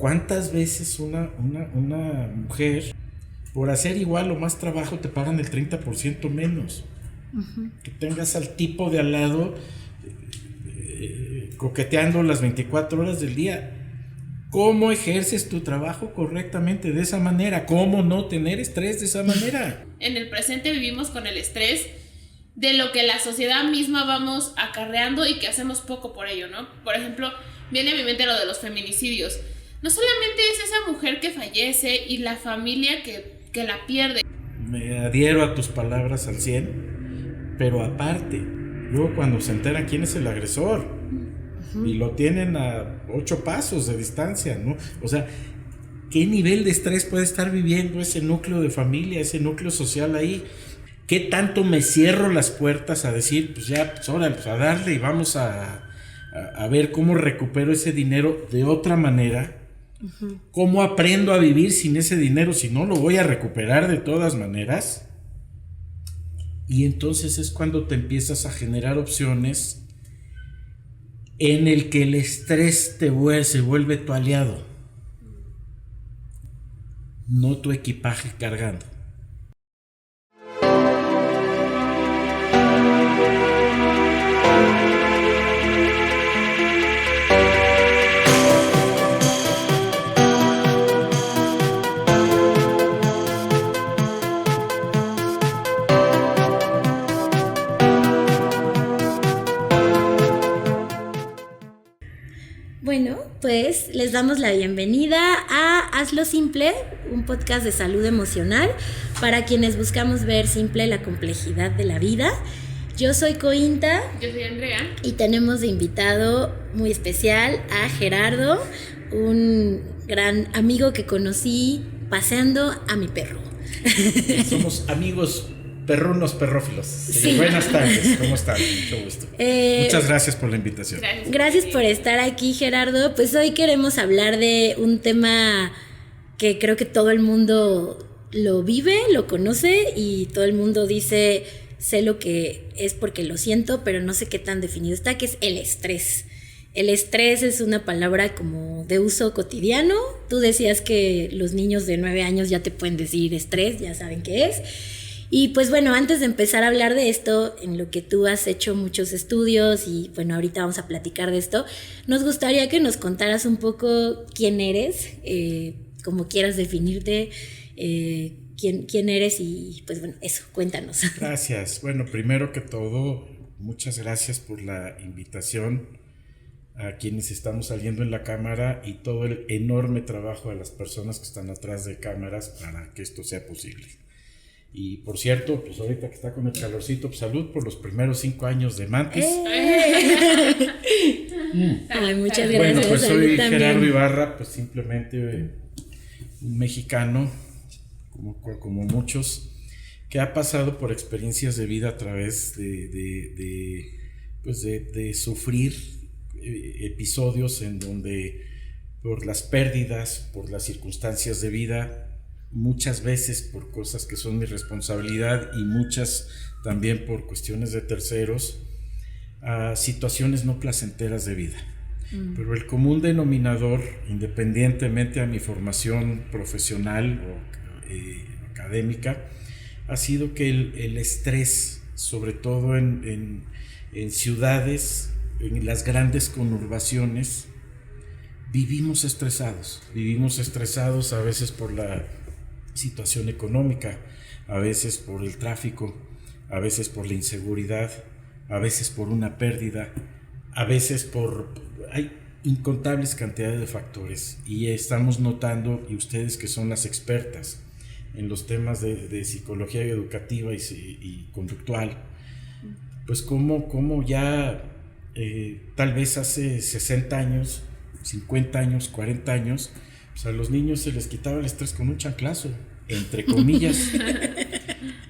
¿Cuántas veces una mujer, por hacer igual o más trabajo, te pagan el 30% menos? Que tengas al tipo de al lado coqueteando las 24 horas del día. ¿Cómo ejerces tu trabajo correctamente de esa manera? ¿Cómo no tener estrés de esa manera? En el presente vivimos con el estrés de lo que la sociedad misma vamos acarreando y que hacemos poco por ello, ¿no? Por ejemplo, viene a mi mente lo de los feminicidios. No solamente es esa mujer que fallece y la familia que la pierde. Me adhiero a tus palabras al 100, pero aparte, luego cuando se enteran quién es el agresor y lo tienen a 8 pasos de distancia, ¿no? O sea, ¿qué nivel de estrés puede estar viviendo ese núcleo de familia, ese núcleo social ahí? ¿Qué tanto me cierro las puertas a decir, pues ya, pues ahora, pues a darle y vamos a ver cómo recupero ese dinero de otra manera? ¿Cómo aprendo a vivir sin ese dinero si no lo voy a recuperar de todas maneras? Y entonces es cuando te empiezas a generar opciones en el que el estrés se vuelve tu aliado, no tu equipaje cargando. Bueno, pues les damos la bienvenida a Hazlo Simple, un podcast de salud emocional para quienes buscamos ver simple la complejidad de la vida. Yo soy Cointa. Yo soy Andrea. Y tenemos de invitado muy especial a Gerardo, un gran amigo que conocí paseando a mi perro. Somos amigos perrunos perrófilos. Sí. Buenas tardes, ¿cómo están? Mucho gusto. Muchas gracias por la invitación. Gracias por estar aquí, Gerardo. Pues hoy queremos hablar de un tema que creo que todo el mundo lo vive, lo conoce y todo el mundo dice, sé lo que es porque lo siento, pero no sé qué tan definido está, que es el estrés. El estrés es una palabra como de uso cotidiano. Tú decías que los niños de 9 años ya te pueden decir estrés, ya saben qué es. Y pues bueno, antes de empezar a hablar de esto, en lo que tú has hecho muchos estudios y bueno, ahorita vamos a platicar de esto, nos gustaría que nos contaras un poco quién eres, como quieras definirte, quién eres y pues bueno, eso, cuéntanos. Gracias. Bueno, primero que todo, muchas gracias por la invitación a quienes estamos saliendo en la cámara y todo el enorme trabajo de las personas que están atrás de cámaras para que esto sea posible. Y por cierto, pues ahorita que está con el calorcito, pues salud por los primeros 5 años de Mantis. Ay, muchas gracias. Bueno, pues soy también. Gerardo Ibarra, pues simplemente un mexicano, como muchos, que ha pasado por experiencias de vida a través de sufrir episodios en donde por las pérdidas, por las circunstancias de vida, muchas veces por cosas que son mi responsabilidad y muchas también por cuestiones de terceros, a situaciones no placenteras de vida. Pero el común denominador, independientemente a mi formación profesional o académica, ha sido que el estrés, sobre todo en ciudades, en las grandes conurbaciones, vivimos estresados a veces por la situación económica, a veces por el tráfico, a veces por la inseguridad, a veces por una pérdida, a veces hay incontables cantidades de factores y estamos notando, y ustedes que son las expertas en los temas de psicología educativa y conductual, pues como ya tal vez hace 60 años, 50 años, 40 años, pues a los niños se les quitaba el estrés con un chanclazo, entre comillas.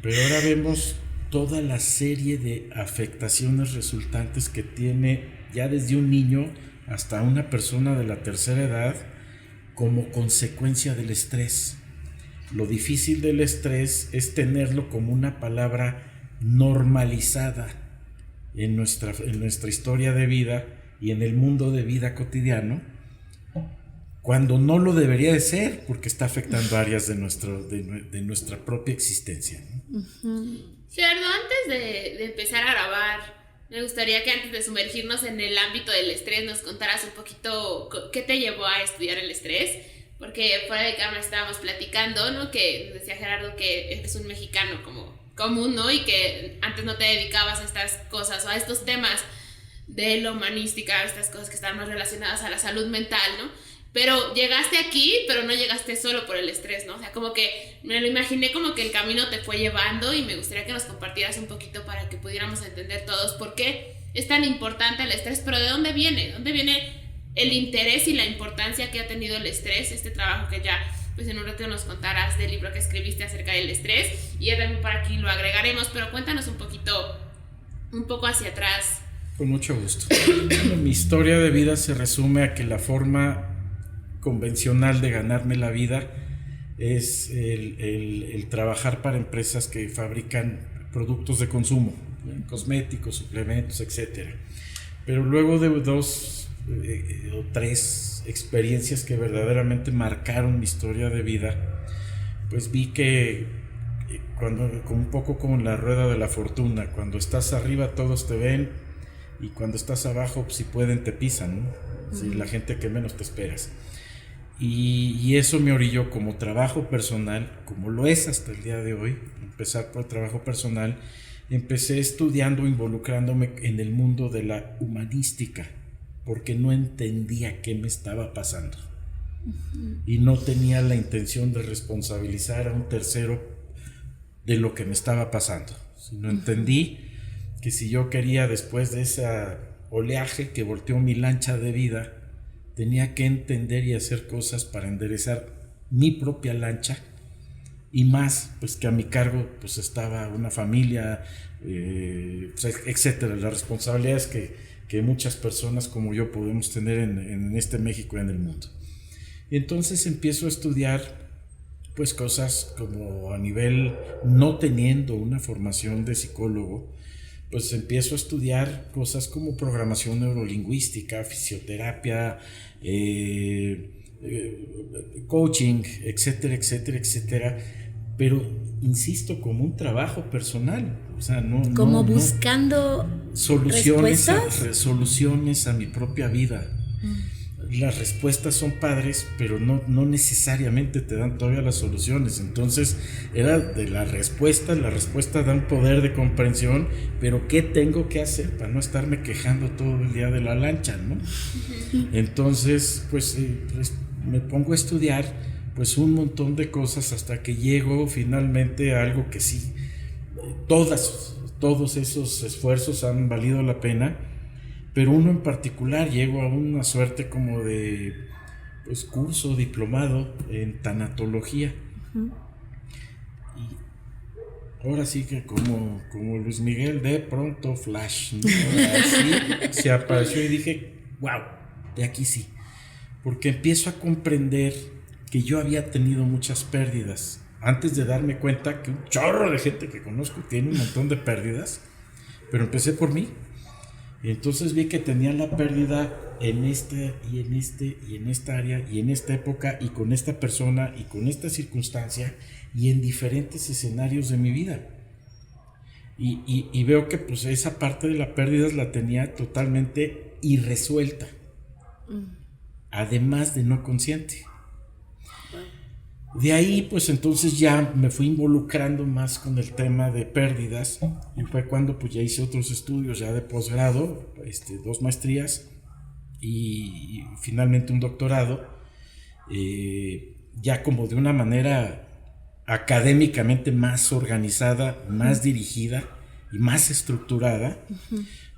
Pero ahora vemos toda la serie de afectaciones resultantes que tiene ya desde un niño hasta una persona de la tercera edad como consecuencia del estrés. Lo difícil del estrés es tenerlo como una palabra normalizada en nuestra historia de vida y en el mundo de vida cotidiano, cuando no lo debería de ser, porque está afectando áreas de nuestra propia existencia, ¿no? Gerardo, antes de empezar a grabar, me gustaría que antes de sumergirnos en el ámbito del estrés nos contaras un poquito qué te llevó a estudiar el estrés, porque fuera de cámara estábamos platicando, ¿no? Que decía Gerardo que eres un mexicano como común, ¿no? Y que antes no te dedicabas a estas cosas o a estos temas de la humanística, estas cosas que están más relacionadas a la salud mental, ¿no? Pero llegaste aquí, pero no llegaste solo por el estrés, ¿no? O sea, como que me lo imaginé como que el camino te fue llevando, y me gustaría que nos compartieras un poquito para que pudiéramos entender todos por qué es tan importante el estrés, pero ¿de dónde viene? ¿Dónde viene el interés y la importancia que ha tenido el estrés? Este trabajo que ya, pues en un rato nos contarás del libro que escribiste acerca del estrés, y ya también por aquí lo agregaremos, pero cuéntanos un poco hacia atrás. Con mucho gusto. Mi historia de vida se resume a que la forma convencional de ganarme la vida es el trabajar para empresas que fabrican productos de consumo, cosméticos, suplementos, etcétera. Pero luego de 2 o 3 experiencias que verdaderamente marcaron mi historia de vida, pues vi que un poco como en la rueda de la fortuna, cuando estás arriba todos te ven, y cuando estás abajo, si pueden te pisan, ¿no? Sí, la gente que menos te esperas. Y eso me orilló como trabajo personal, como lo es hasta el día de hoy, empezar por trabajo personal. Empecé estudiando, involucrándome en el mundo de la humanística, porque no entendía qué me estaba pasando. Y no tenía la intención de responsabilizar a un tercero de lo que me estaba pasando, sino entendí que si yo quería, después de ese oleaje que volteó mi lancha de vida, tenía que entender y hacer cosas para enderezar mi propia lancha, y más, pues que a mi cargo pues estaba una familia, etcétera, las responsabilidades que muchas personas como yo podemos tener en este México y en el mundo. Y entonces empiezo a estudiar pues cosas como a nivel, no teniendo una formación de psicólogo, pues empiezo a estudiar cosas como programación neurolingüística, fisioterapia, coaching, etcétera, etcétera, etcétera, pero insisto, como un trabajo personal, o sea, no buscando soluciones a mi propia vida. Las respuestas son padres, pero no necesariamente te dan todavía las soluciones. Entonces era de la respuesta da un poder de comprensión, pero ¿qué tengo que hacer para no estarme quejando todo el día de la lancha, ¿no? Entonces pues me pongo a estudiar pues un montón de cosas hasta que llego finalmente a algo que sí, todos esos esfuerzos han valido la pena. Pero uno en particular, llego a una suerte como de pues, curso diplomado en tanatología. Y ahora sí que como Luis Miguel, de pronto flash, ¿no? Así se apareció y dije, wow, de aquí sí. Porque empiezo a comprender que yo había tenido muchas pérdidas. Antes de darme cuenta que un chorro de gente que conozco tiene un montón de pérdidas, pero empecé por mí. Y entonces vi que tenía la pérdida en este y en este y en esta área y en esta época y con esta persona y con esta circunstancia y en diferentes escenarios de mi vida. Y veo que pues esa parte de la pérdida la tenía totalmente irresuelta, además de no consciente. De ahí pues entonces ya me fui involucrando más con el tema de pérdidas, y fue cuando pues ya hice otros estudios ya de posgrado, 2 maestrías y finalmente un doctorado, ya como de una manera académicamente más organizada, más dirigida y más estructurada,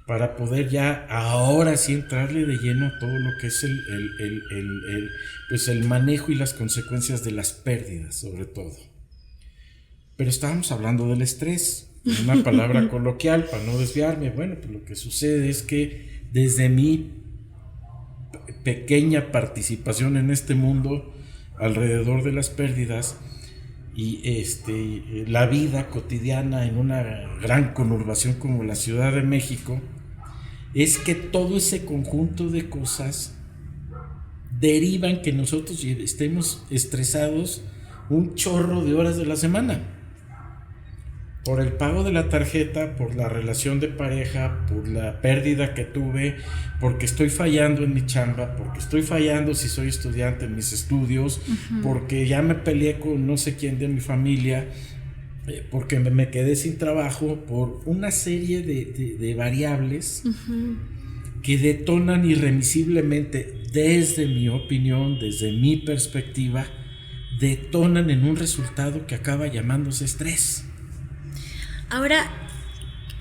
para poder ya ahora sí entrarle de lleno a todo lo que es el manejo y las consecuencias de las pérdidas, sobre todo. Pero estábamos hablando del estrés, una palabra coloquial para no desviarme. Bueno, pues lo que sucede es que desde mi pequeña participación en este mundo alrededor de las pérdidas y la vida cotidiana en una gran conurbación como la Ciudad de México, es que todo ese conjunto de cosas deriva en que nosotros estemos estresados un chorro de horas de la semana. Por el pago de la tarjeta, por la relación de pareja, por la pérdida que tuve, porque estoy fallando en mi chamba, porque estoy fallando si soy estudiante en mis estudios, porque ya me peleé con no sé quién de mi familia, porque me quedé sin trabajo, por una serie de variables que detonan irremisiblemente, desde mi opinión, desde mi perspectiva, detonan en un resultado que acaba llamándose estrés. Ahora,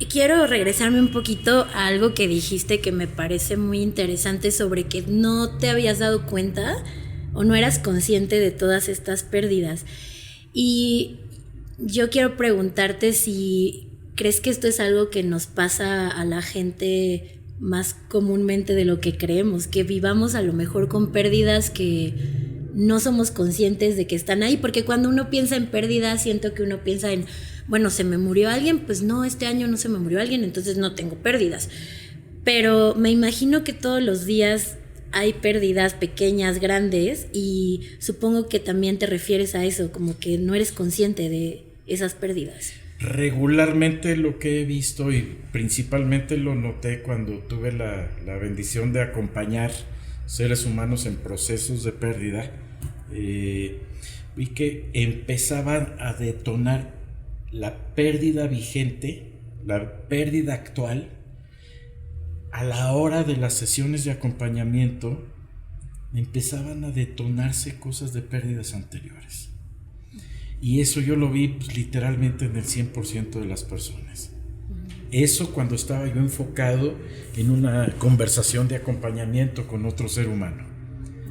quiero regresarme un poquito a algo que dijiste que me parece muy interesante, sobre que no te habías dado cuenta o no eras consciente de todas estas pérdidas. Y yo quiero preguntarte si crees que esto es algo que nos pasa a la gente más comúnmente de lo que creemos, que vivamos a lo mejor con pérdidas que no somos conscientes de que están ahí, porque cuando uno piensa en pérdidas, siento que uno piensa en, bueno, se me murió alguien, pues no, este año no se me murió alguien, entonces no tengo pérdidas. Pero me imagino que todos los días hay pérdidas pequeñas, grandes, y supongo que también te refieres a eso, como que no eres consciente de esas pérdidas. Regularmente lo que he visto, y principalmente lo noté cuando tuve la bendición de acompañar seres humanos en procesos de pérdida, vi que empezaban a detonar la pérdida vigente, la pérdida actual, a la hora de las sesiones de acompañamiento. Empezaban a detonarse cosas de pérdidas anteriores. Y eso yo lo vi pues, literalmente en el 100% de las personas. Eso cuando estaba yo enfocado en una conversación de acompañamiento con otro ser humano.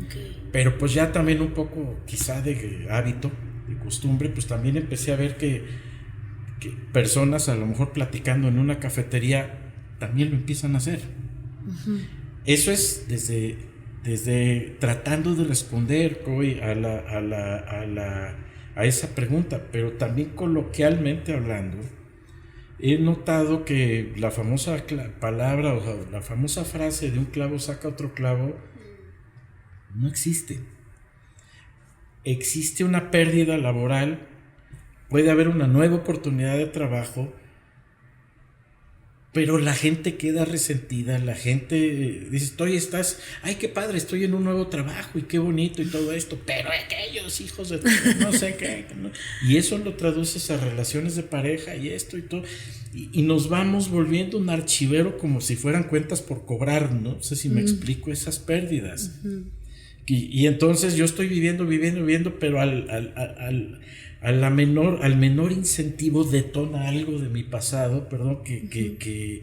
Okay. Pero pues ya también un poco quizá de hábito, de costumbre, pues también empecé a ver que personas a lo mejor platicando en una cafetería también lo empiezan a hacer. Eso es desde tratando de responder hoy a esa pregunta, pero también coloquialmente hablando, he notado que la famosa palabra o la famosa frase de un clavo saca otro clavo no existe. Existe una pérdida laboral, puede haber una nueva oportunidad de trabajo, pero la gente queda resentida, la gente dice, ay qué padre, estoy en un nuevo trabajo y qué bonito y todo esto, pero aquellos hijos de no sé qué, ¿no? Y eso lo traduces a relaciones de pareja y esto y todo, y nos vamos volviendo un archivero como si fueran cuentas por cobrar, no sé si me explico esas pérdidas. Y entonces yo estoy viviendo, pero al menor incentivo detona algo de mi pasado, que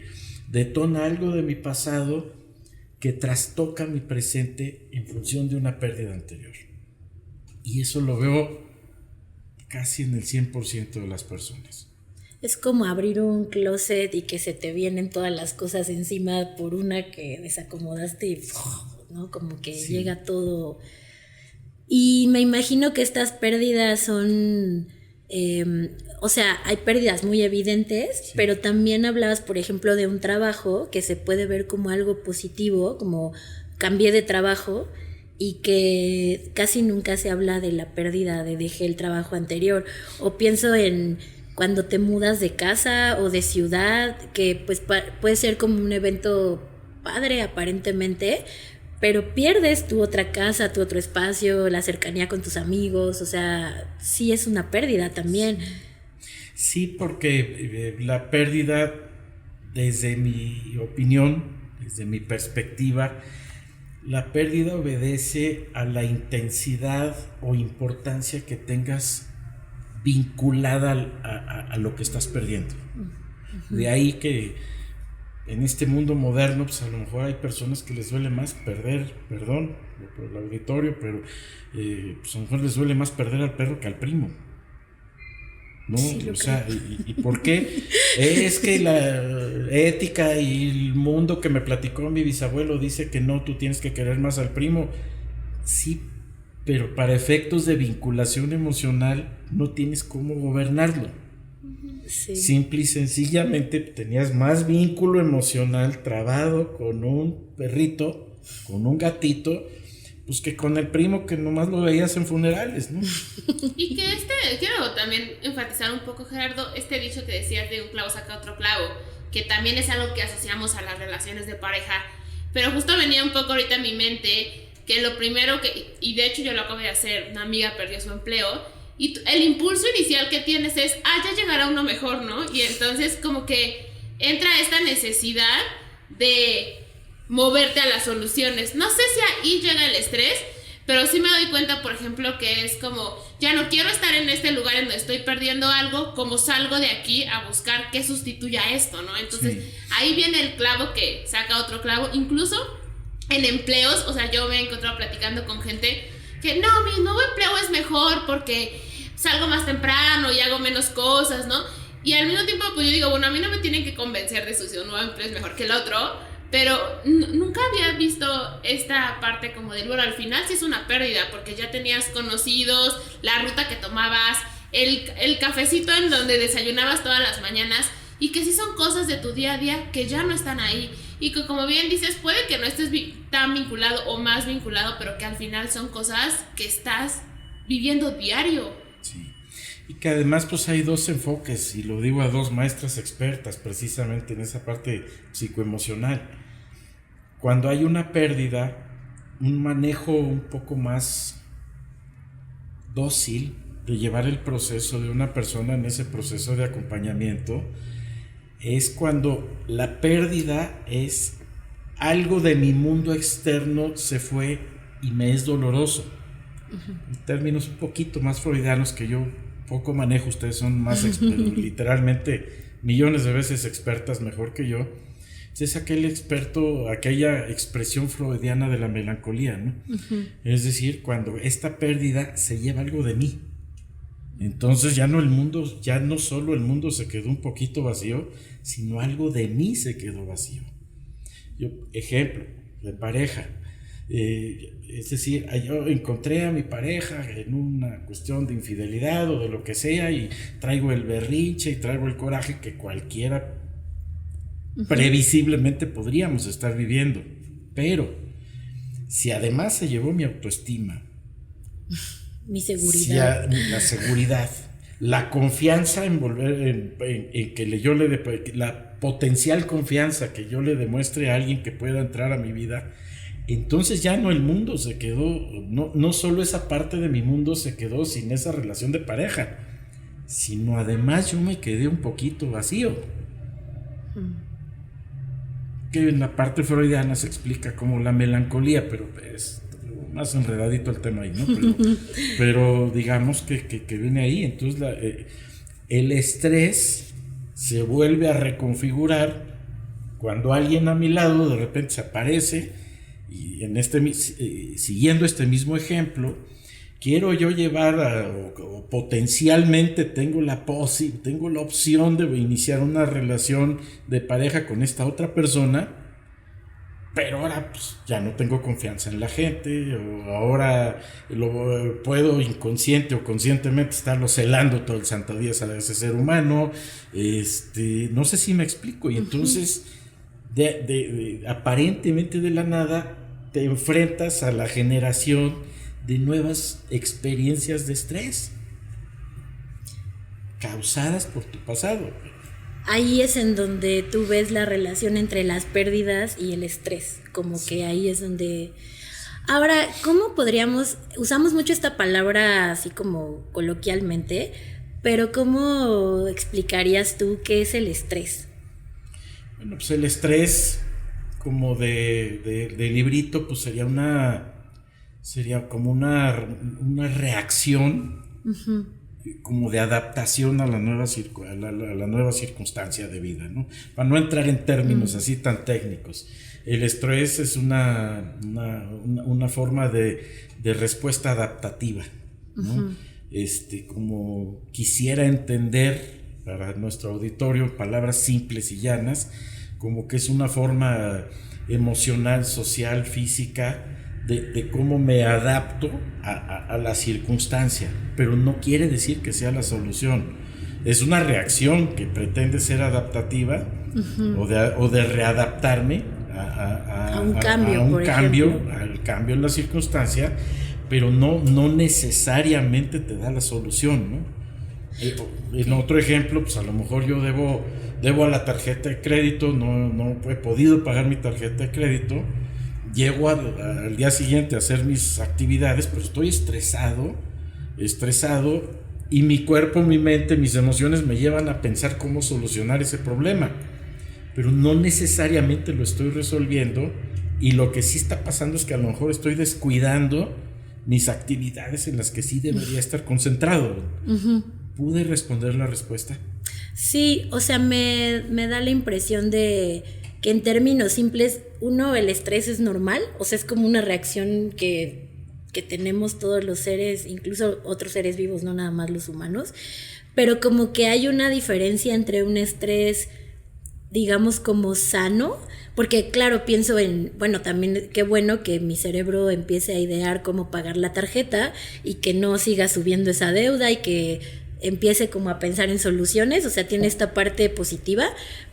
detona algo de mi pasado que trastoca mi presente en función de una pérdida anterior. Y eso lo veo casi en el 100% de las personas. Es como abrir un closet y que se te vienen todas las cosas encima por una que desacomodaste y ¿no? Como que llega todo. Y me imagino que estas pérdidas son, o sea, hay pérdidas muy evidentes, pero también hablabas, por ejemplo, de un trabajo que se puede ver como algo positivo, como cambié de trabajo, y que casi nunca se habla de la pérdida de dejé el trabajo anterior. O pienso en cuando te mudas de casa o de ciudad, que pues puede ser como un evento padre aparentemente, pero pierdes tu otra casa, tu otro espacio, la cercanía con tus amigos, o sea, sí es una pérdida también. Sí, porque la pérdida, desde mi opinión, desde mi perspectiva, la pérdida obedece a la intensidad o importancia que tengas vinculada a lo que estás perdiendo. De ahí que en este mundo moderno, pues a lo mejor hay personas que les duele más perder, perdón por el auditorio, pero pues a lo mejor les duele más perder al perro que al primo, ¿no? Sí, o sea, ¿y por qué? Es que la ética y el mundo que me platicó mi bisabuelo dice que no, tú tienes que querer más al primo. Sí, pero para efectos de vinculación emocional no tienes cómo gobernarlo. Sí. Simple y sencillamente tenías más vínculo emocional trabado con un perrito, con un gatito, pues que con el primo que nomás lo veías en funerales, ¿no? Y que quiero también enfatizar un poco, Gerardo, este dicho que decías de un clavo saca otro clavo, que también es algo que asociamos a las relaciones de pareja, pero justo venía un poco ahorita en mi mente que lo primero y de hecho yo lo acabo de hacer, una amiga perdió su empleo, y el impulso inicial que tienes es, ya llegará uno mejor, ¿no? Y entonces como que entra esta necesidad de moverte a las soluciones. No sé si ahí llega el estrés, pero sí me doy cuenta, por ejemplo, que es como, ya no quiero estar en este lugar en donde estoy perdiendo algo, como salgo de aquí a buscar qué sustituya esto, ¿no? Entonces, ahí viene el clavo que saca otro clavo, incluso en empleos. O sea, yo me he encontrado platicando con gente que no, mi nuevo empleo es mejor porque salgo más temprano y hago menos cosas, ¿no? Y al mismo tiempo, pues yo digo, bueno, a mí no me tienen que convencer de su nuevo empleo es mejor que el otro. Pero nunca había visto esta parte como del, bueno, al final sí es una pérdida, porque ya tenías conocidos, la ruta que tomabas, el cafecito en donde desayunabas todas las mañanas, y que sí son cosas de tu día a día que ya no están ahí, y que como bien dices, puede que no estés tan vinculado o más vinculado, pero que al final son cosas que estás viviendo diario. Sí. Y que además pues hay dos enfoques, y lo digo a dos maestras expertas precisamente en esa parte psicoemocional. Cuando hay una pérdida, un manejo un poco más dócil de llevar el proceso de una persona en ese proceso de acompañamiento, es cuando la pérdida es algo de mi mundo externo se fue y me es doloroso. En términos un poquito más freudianos que yo poco manejo, ustedes son más literalmente millones de veces expertas mejor que yo. Es aquella expresión freudiana de la melancolía, ¿no? Es decir, cuando esta pérdida se lleva algo de mí. Entonces ya no solo el mundo se quedó un poquito vacío, sino algo de mí se quedó vacío. Ejemplo de pareja. Es decir, yo encontré a mi pareja en una cuestión de infidelidad o de lo que sea, y traigo el berrinche y traigo el coraje que cualquiera previsiblemente podríamos estar viviendo. Pero si además se llevó mi autoestima, mi seguridad, la seguridad, la confianza en volver en que yo la potencial confianza que yo le demuestre a alguien que pueda entrar a mi vida, entonces ya no el mundo se quedó, no solo esa parte de mi mundo se quedó sin esa relación de pareja, sino además yo me quedé un poquito vacío. Que en la parte freudiana se explica como la melancolía, pero es más enredadito el tema ahí, ¿no? Pero digamos que viene ahí. Entonces el estrés se vuelve a reconfigurar cuando alguien a mi lado de repente se aparece, y siguiendo este mismo ejemplo, quiero yo llevar o potencialmente tengo la opción de iniciar una relación de pareja con esta otra persona, pero ahora pues ya no tengo confianza en la gente, o ahora puedo inconsciente o conscientemente estarlo celando todo el santo día a ese ser humano. No sé si me explico. Y entonces aparentemente de la nada te enfrentas a la generación de nuevas experiencias de estrés causadas por tu pasado. Ahí es en donde tú ves la relación entre las pérdidas y el estrés, como que ahí es donde... Ahora, ¿cómo usamos mucho esta palabra así como coloquialmente, pero ¿cómo explicarías tú qué es el estrés? Bueno, pues el estrés, como de librito, pues sería como una reacción, como de adaptación a la nueva circunstancia de vida, ¿no? Para no entrar en términos así tan técnicos. El estrés es una forma de respuesta adaptativa, ¿no? Como quisiera entender para nuestro auditorio, palabras simples y llanas, como que es una forma emocional, social, física, de cómo me adapto a la circunstancia, pero no quiere decir que sea la solución. Es una reacción que pretende ser adaptativa, o de readaptarme a un cambio, al cambio en la circunstancia, pero no necesariamente te da la solución, ¿no? En otro ejemplo, pues a lo mejor yo debo a la tarjeta de crédito, no he podido pagar mi tarjeta de crédito, llego al día siguiente a hacer mis actividades, pero estoy estresado, y mi cuerpo, mi mente, mis emociones me llevan a pensar cómo solucionar ese problema, pero no necesariamente lo estoy resolviendo, y lo que sí está pasando es que a lo mejor estoy descuidando mis actividades en las que sí debería estar concentrado. Uh-huh. ¿Pude responder la respuesta? Sí, o sea, me da la impresión de que en términos simples, el estrés es normal, o sea, es como una reacción que tenemos todos los seres, incluso otros seres vivos, no nada más los humanos, pero como que hay una diferencia entre un estrés, digamos, como sano, porque claro, pienso también qué bueno que mi cerebro empiece a idear cómo pagar la tarjeta y que no siga subiendo esa deuda y que empiece como a pensar en soluciones, o sea, tiene esta parte positiva,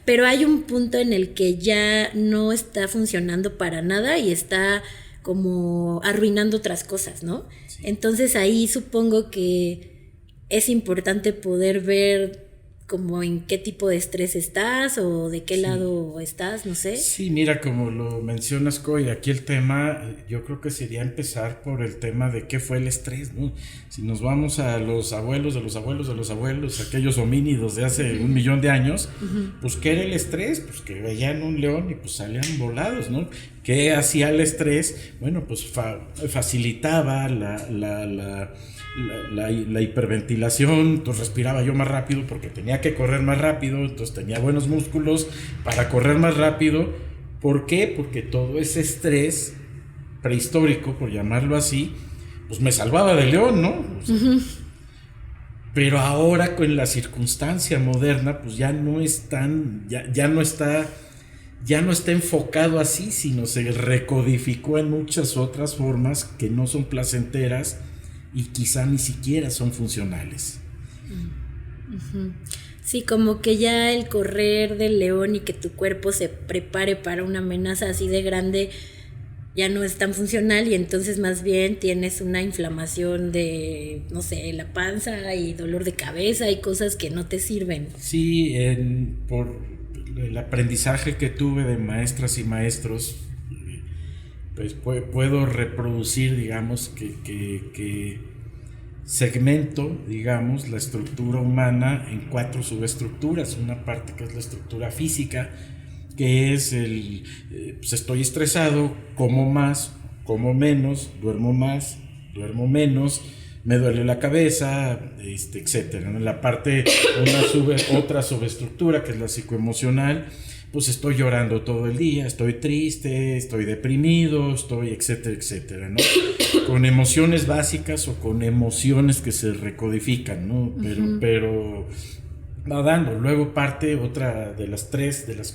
pero hay un punto en el que ya no está funcionando para nada y está como arruinando otras cosas, ¿no? Sí. Entonces ahí supongo que es importante poder ver como en qué tipo de estrés estás o de qué lado estás, no sé. Sí, mira, como lo mencionas, Coy, aquí el tema, yo creo que sería empezar por el tema de qué fue el estrés, ¿no? Si nos vamos a los abuelos de los abuelos de los abuelos, aquellos homínidos de hace 1,000,000 de años, pues ¿qué era el estrés? Pues que veían un león y pues salían volados, ¿no? ¿Qué hacía el estrés? Bueno, pues facilitaba la hiperventilación, entonces respiraba yo más rápido porque tenía que correr más rápido, entonces tenía buenos músculos para correr más rápido. ¿Por qué? Porque todo ese estrés prehistórico, por llamarlo así, pues me salvaba del león, ¿no? O sea, pero ahora con la circunstancia moderna, pues ya no está enfocado así, sino se recodificó en muchas otras formas que no son placenteras y quizá ni siquiera son funcionales. Sí, como que ya el correr del león y que tu cuerpo se prepare para una amenaza así de grande ya no es tan funcional y entonces más bien tienes una inflamación de, no sé, la panza y dolor de cabeza y cosas que no te sirven. Sí, por el aprendizaje que tuve de maestras y maestros, pues puedo reproducir, digamos, que segmento, digamos, la estructura humana en 4 subestructuras. Una parte que es la estructura física, que es pues estoy estresado, como más, como menos, duermo más, duermo menos, me duele la cabeza, etcétera. En la parte, otra subestructura que es la psicoemocional, pues estoy llorando todo el día, estoy triste, estoy deprimido, estoy etcétera, etcétera, ¿no? Con emociones básicas o con emociones que se recodifican, ¿no? Pero va dando. Luego parte otra de las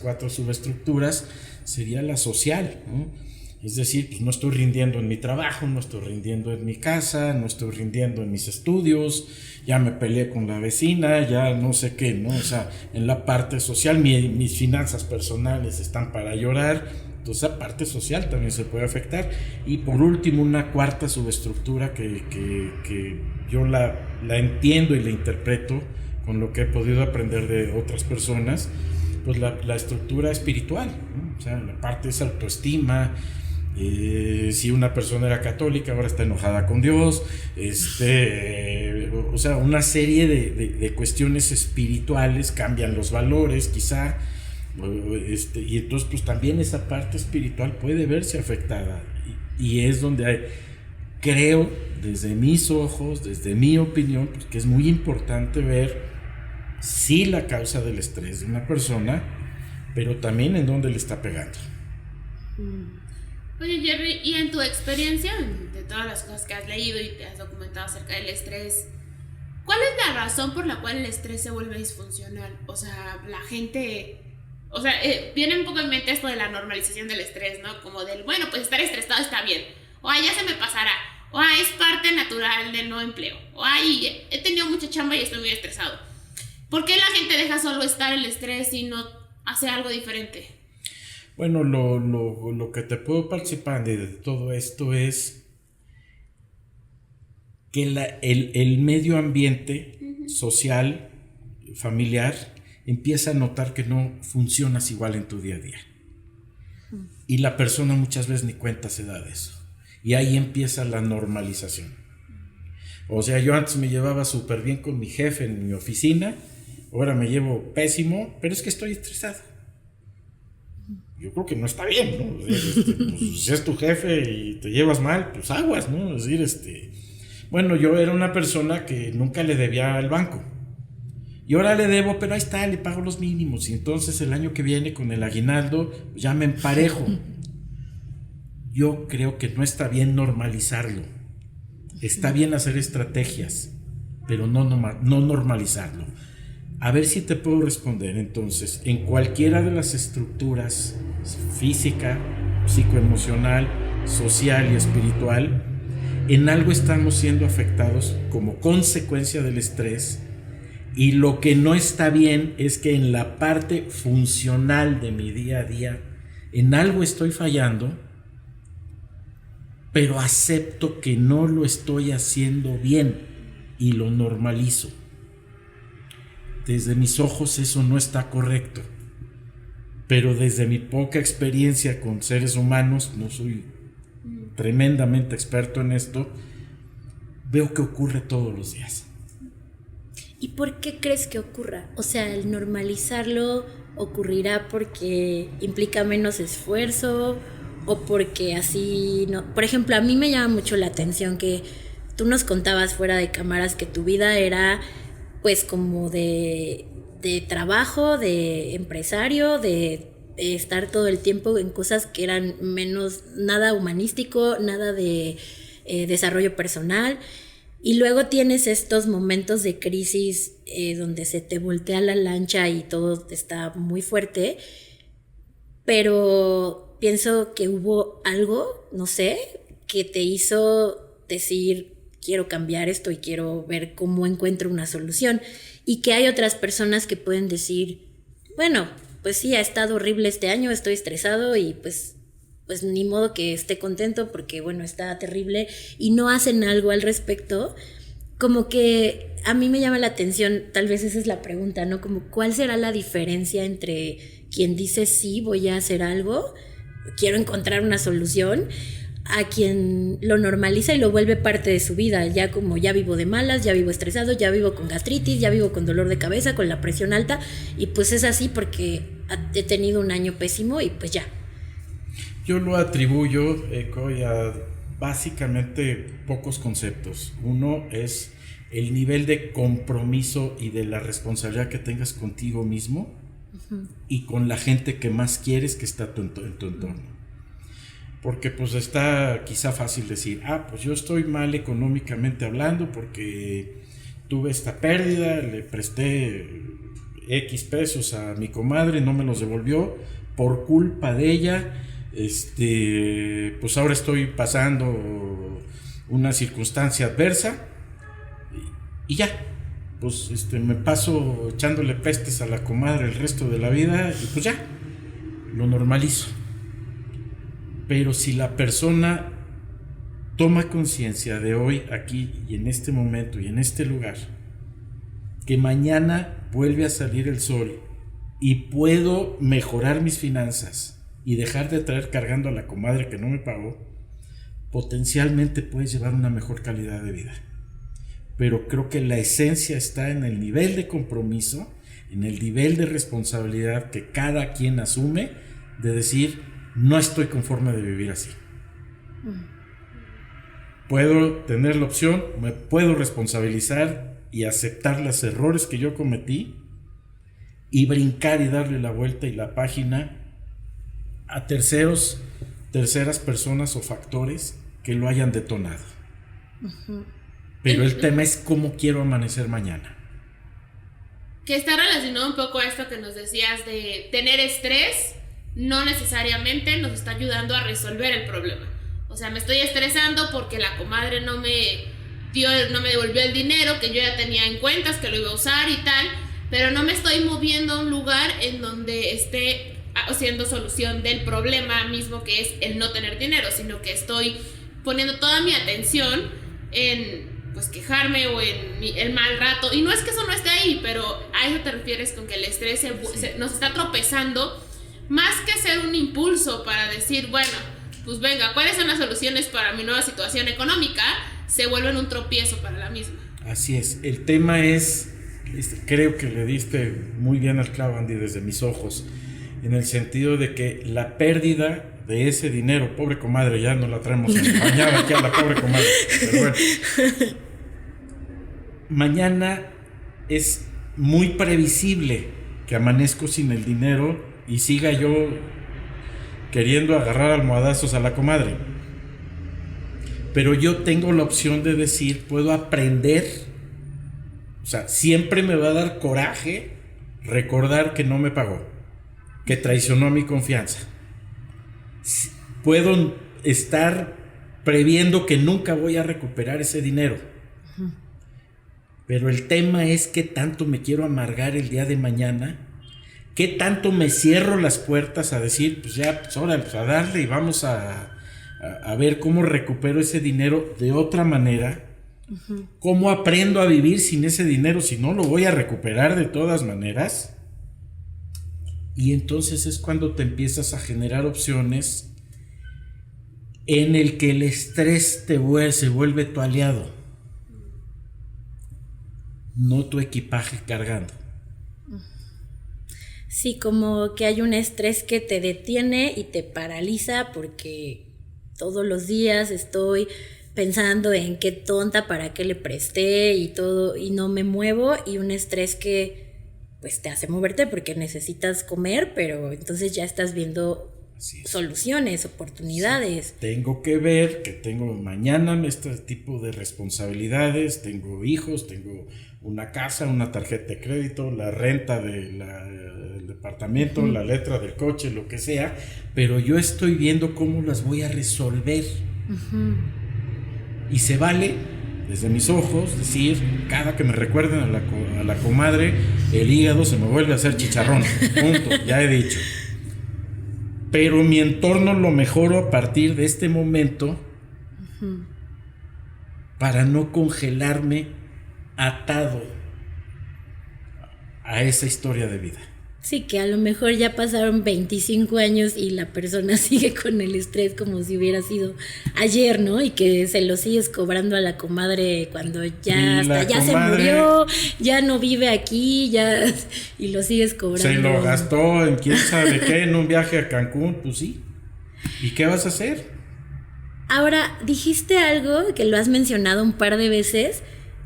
4 subestructuras sería la social, ¿no? Es decir, pues no estoy rindiendo en mi trabajo, no estoy rindiendo en mi casa, no estoy rindiendo en mis estudios, ya me peleé con la vecina, ya no sé qué, ¿no? O sea, en la parte social, mis finanzas personales están para llorar, entonces la parte social también se puede afectar. Y por último, una 4ª subestructura que yo la entiendo y la interpreto con lo que he podido aprender de otras personas, pues la estructura espiritual, ¿no? O sea, la parte es autoestima. Si una persona era católica, ahora está enojada con Dios, o sea, una serie de cuestiones espirituales, cambian los valores quizá, y entonces pues también esa parte espiritual puede verse afectada, y es donde creo, desde mis ojos, desde mi opinión, pues que es muy importante ver sí la causa del estrés de una persona, pero también en dónde le está pegando. Oye, Jerry, y en tu experiencia, de todas las cosas que has leído y te has documentado acerca del estrés, ¿cuál es la razón por la cual el estrés se vuelve disfuncional? O sea, la gente... O sea, viene un poco en mente esto de la normalización del estrés, ¿no? Como del, bueno, pues estar estresado está bien. O ya se me pasará. O es parte natural del no empleo. O he tenido mucha chamba y estoy muy estresado. ¿Por qué la gente deja solo estar el estrés y no hace algo diferente? Bueno, lo que te puedo participar de todo esto es que el medio ambiente social, familiar, empieza a notar que no funcionas igual en tu día a día. Y la persona muchas veces ni cuenta se da de eso. Y ahí empieza la normalización. O sea, yo antes me llevaba súper bien con mi jefe en mi oficina, ahora me llevo pésimo, pero es que estoy estresado. Yo creo que no está bien, ¿no? Pues, si es tu jefe y te llevas mal, pues aguas, ¿no? Es decir, bueno, yo era una persona que nunca le debía al banco. Y ahora le debo, pero ahí está, le pago los mínimos. Y entonces el año que viene con el aguinaldo, pues ya me emparejo. Yo creo que no está bien normalizarlo. Está bien hacer estrategias, pero no normalizarlo. A ver si te puedo responder. Entonces, en cualquiera de las estructuras física, psicoemocional, social y espiritual, en algo estamos siendo afectados como consecuencia del estrés, y lo que no está bien es que en la parte funcional de mi día a día, en algo estoy fallando, pero acepto que no lo estoy haciendo bien y lo normalizo. Desde mis ojos eso no está correcto, pero desde mi poca experiencia con seres humanos, no soy tremendamente experto en esto, veo que ocurre todos los días. ¿Y por qué crees que ocurra? O sea, el normalizarlo ocurrirá porque implica menos esfuerzo o porque así no. Por ejemplo, a mí me llama mucho la atención que tú nos contabas fuera de cámaras que tu vida era pues como de trabajo, de empresario, de estar todo el tiempo en cosas que eran menos, nada humanístico, nada de desarrollo personal. Y luego tienes estos momentos de crisis donde se te voltea la lancha y todo está muy fuerte, pero pienso que hubo algo, no sé, que te hizo decir, quiero cambiar esto y quiero ver cómo encuentro una solución. Y que hay otras personas que pueden decir, bueno, pues sí, ha estado horrible este año, estoy estresado y pues ni modo que esté contento porque, bueno, está terrible, y no hacen algo al respecto. Como que a mí me llama la atención, tal vez esa es la pregunta, ¿no? Como, ¿cuál será la diferencia entre quien dice sí, voy a hacer algo, quiero encontrar una solución, a quien lo normaliza y lo vuelve parte de su vida? Ya como, ya vivo de malas, ya vivo estresado, ya vivo con gastritis, ya vivo con dolor de cabeza, con la presión alta, y pues es así porque he tenido un año pésimo y pues ya. Yo lo atribuyo, a básicamente pocos conceptos. Uno es el nivel de compromiso y de la responsabilidad que tengas contigo mismo y con la gente que más quieres que está en tu entorno. Porque pues está quizá fácil decir, pues yo estoy mal económicamente hablando porque tuve esta pérdida, le presté X pesos a mi comadre, no me los devolvió, por culpa de ella, pues ahora estoy pasando una circunstancia adversa y ya, pues me paso echándole pestes a la comadre el resto de la vida y pues ya, lo normalizo. Pero si la persona toma conciencia de hoy, aquí y en este momento y en este lugar, que mañana vuelve a salir el sol y puedo mejorar mis finanzas y dejar de traer cargando a la comadre que no me pagó, potencialmente puedes llevar una mejor calidad de vida. Pero creo que la esencia está en el nivel de compromiso, en el nivel de responsabilidad que cada quien asume, de decir, no estoy conforme de vivir así. Puedo tener la opción, me puedo responsabilizar y aceptar los errores que yo cometí y brincar y darle la vuelta y la página a terceras personas o factores que lo hayan detonado. Pero el tema es cómo quiero amanecer mañana. Que está relacionado un poco a esto que nos decías de tener estrés, no necesariamente nos está ayudando a resolver el problema. O sea, me estoy estresando porque la comadre no me devolvió el dinero que yo ya tenía en cuentas, que lo iba a usar y tal, pero no me estoy moviendo a un lugar en donde esté haciendo solución del problema mismo que es el no tener dinero, sino que estoy poniendo toda mi atención en pues quejarme o en el mal rato. Y no es que eso no esté ahí, pero a eso te refieres con que el estrés nos está tropezando, más que ser un impulso para decir, bueno, pues venga, ¿cuáles son las soluciones para mi nueva situación económica? Se vuelven un tropiezo para la misma. Así es, el tema es, creo que le diste muy bien al clavo, Andy, desde mis ojos, en el sentido de que la pérdida de ese dinero, pobre comadre, ya no la traemos acompañada aquí a la pobre comadre, pero bueno, mañana es muy previsible que amanezco sin el dinero y siga yo queriendo agarrar almohadazos a la comadre. Pero yo tengo la opción de decir, puedo aprender, o sea, siempre me va a dar coraje recordar que no me pagó, que traicionó mi confianza. Puedo estar previendo que nunca voy a recuperar ese dinero. Pero el tema es qué tanto me quiero amargar el día de mañana, qué tanto me cierro las puertas a decir, pues ya, pues ahora, pues a darle y vamos a ver cómo recupero ese dinero de otra manera, cómo aprendo a vivir sin ese dinero, si no lo voy a recuperar de todas maneras. Y entonces es cuando te empiezas a generar opciones en el que el estrés se vuelve tu aliado, no tu equipaje cargando. Sí, como que hay un estrés que te detiene y te paraliza porque todos los días estoy pensando en qué tonta, para qué le presté y todo, y no me muevo, y un estrés que pues te hace moverte porque necesitas comer, pero entonces ya estás viendo soluciones, oportunidades. Sí. Tengo que ver que tengo mañana este tipo de responsabilidades, tengo hijos, tengo una casa, una tarjeta de crédito, la renta del departamento, la letra del coche, lo que sea, pero yo estoy viendo cómo las voy a resolver. Y se vale, desde mis ojos, decir, cada que me recuerden a la comadre, el hígado se me vuelve a hacer chicharrón. Punto, ya he dicho. Pero mi entorno lo mejoro a partir de este momento para no congelarme atado a esa historia de vida. Sí, que a lo mejor ya pasaron 25 años y la persona sigue con el estrés como si hubiera sido ayer, ¿no? Y que se lo sigues cobrando a la comadre cuando ya se murió, ya no vive aquí, ya, y lo sigues cobrando. Se lo gastó en quién sabe qué, en un viaje a Cancún, pues sí. ¿Y qué vas a hacer? Ahora, dijiste algo que lo has mencionado un par de veces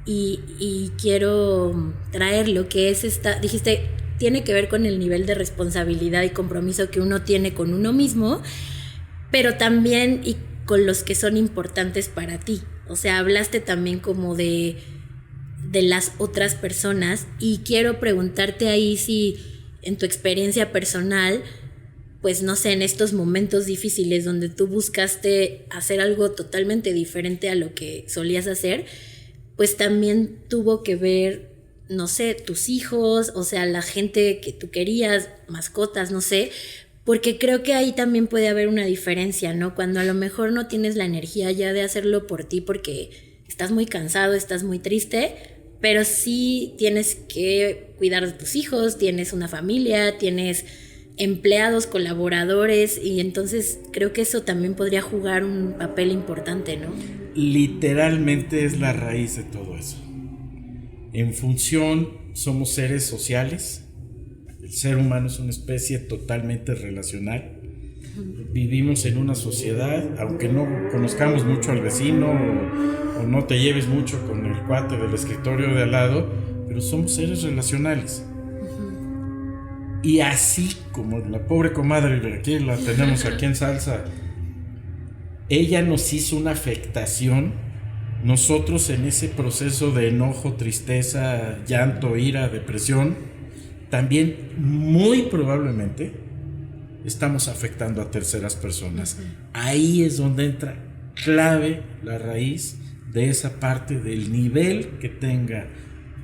y quiero traerlo, que es dijiste, tiene que ver con el nivel de responsabilidad y compromiso que uno tiene con uno mismo, pero también y con los que son importantes para ti. O sea, hablaste también como de las otras personas, y quiero preguntarte ahí si en tu experiencia personal, pues no sé, en estos momentos difíciles donde tú buscaste hacer algo totalmente diferente a lo que solías hacer, pues también tuvo que ver, no sé, tus hijos, o sea, la gente que tú querías, mascotas, no sé, porque creo que ahí también puede haber una diferencia, ¿no? Cuando a lo mejor no tienes la energía ya de hacerlo por ti porque estás muy cansado, estás muy triste, pero sí tienes que cuidar de tus hijos, tienes una familia, tienes empleados, colaboradores, y entonces creo que eso también podría jugar un papel importante, ¿no? Literalmente es la raíz de todo eso. En función, somos seres sociales. El ser humano es una especie totalmente relacional. Vivimos en una sociedad, aunque no conozcamos mucho al vecino o no te lleves mucho con el cuate del escritorio de al lado, pero somos seres relacionales. Y así como la pobre comadre, aquí la tenemos aquí en salsa, ella nos hizo una afectación. Nosotros en ese proceso de enojo, tristeza, llanto, ira, depresión, también muy probablemente estamos afectando a terceras personas. Ahí es donde entra clave la raíz de esa parte del nivel que tenga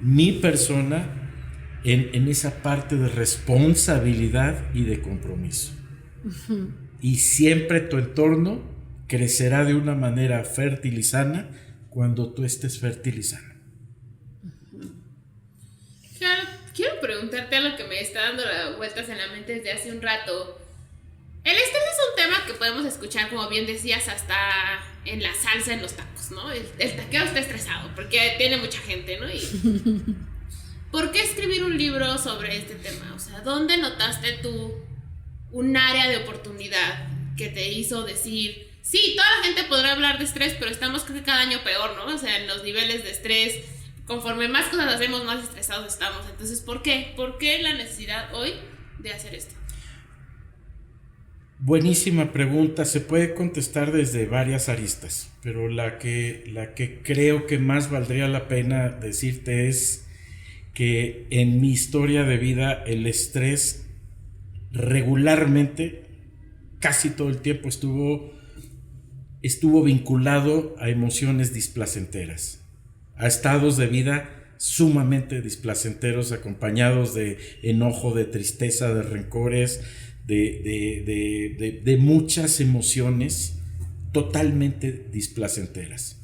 mi persona en esa parte de responsabilidad y de compromiso. Y siempre tu entorno crecerá de una manera fértil y sana cuando tú estés fértil y sana. Claro, quiero preguntarte algo que me está dando vueltas en la mente desde hace un rato. El estrés es un tema que podemos escuchar, como bien decías, hasta en la salsa, en los tacos, ¿no? El taquero está estresado porque tiene mucha gente, ¿no? Y ¿por qué escribir un libro sobre este tema? O sea, ¿dónde notaste tú un área de oportunidad que te hizo decir, sí, toda la gente podrá hablar de estrés, pero estamos cada año peor, ¿no? O sea, en los niveles de estrés, conforme más cosas hacemos, más estresados estamos. Entonces, ¿por qué? ¿Por qué la necesidad hoy de hacer esto? Buenísima pregunta, se puede contestar desde varias aristas, pero la que creo que más valdría la pena decirte es que en mi historia de vida el estrés regularmente, casi todo el tiempo estuvo vinculado a emociones displacenteras, a estados de vida sumamente displacenteros, acompañados de enojo, de tristeza, de rencores, de muchas emociones totalmente displacenteras.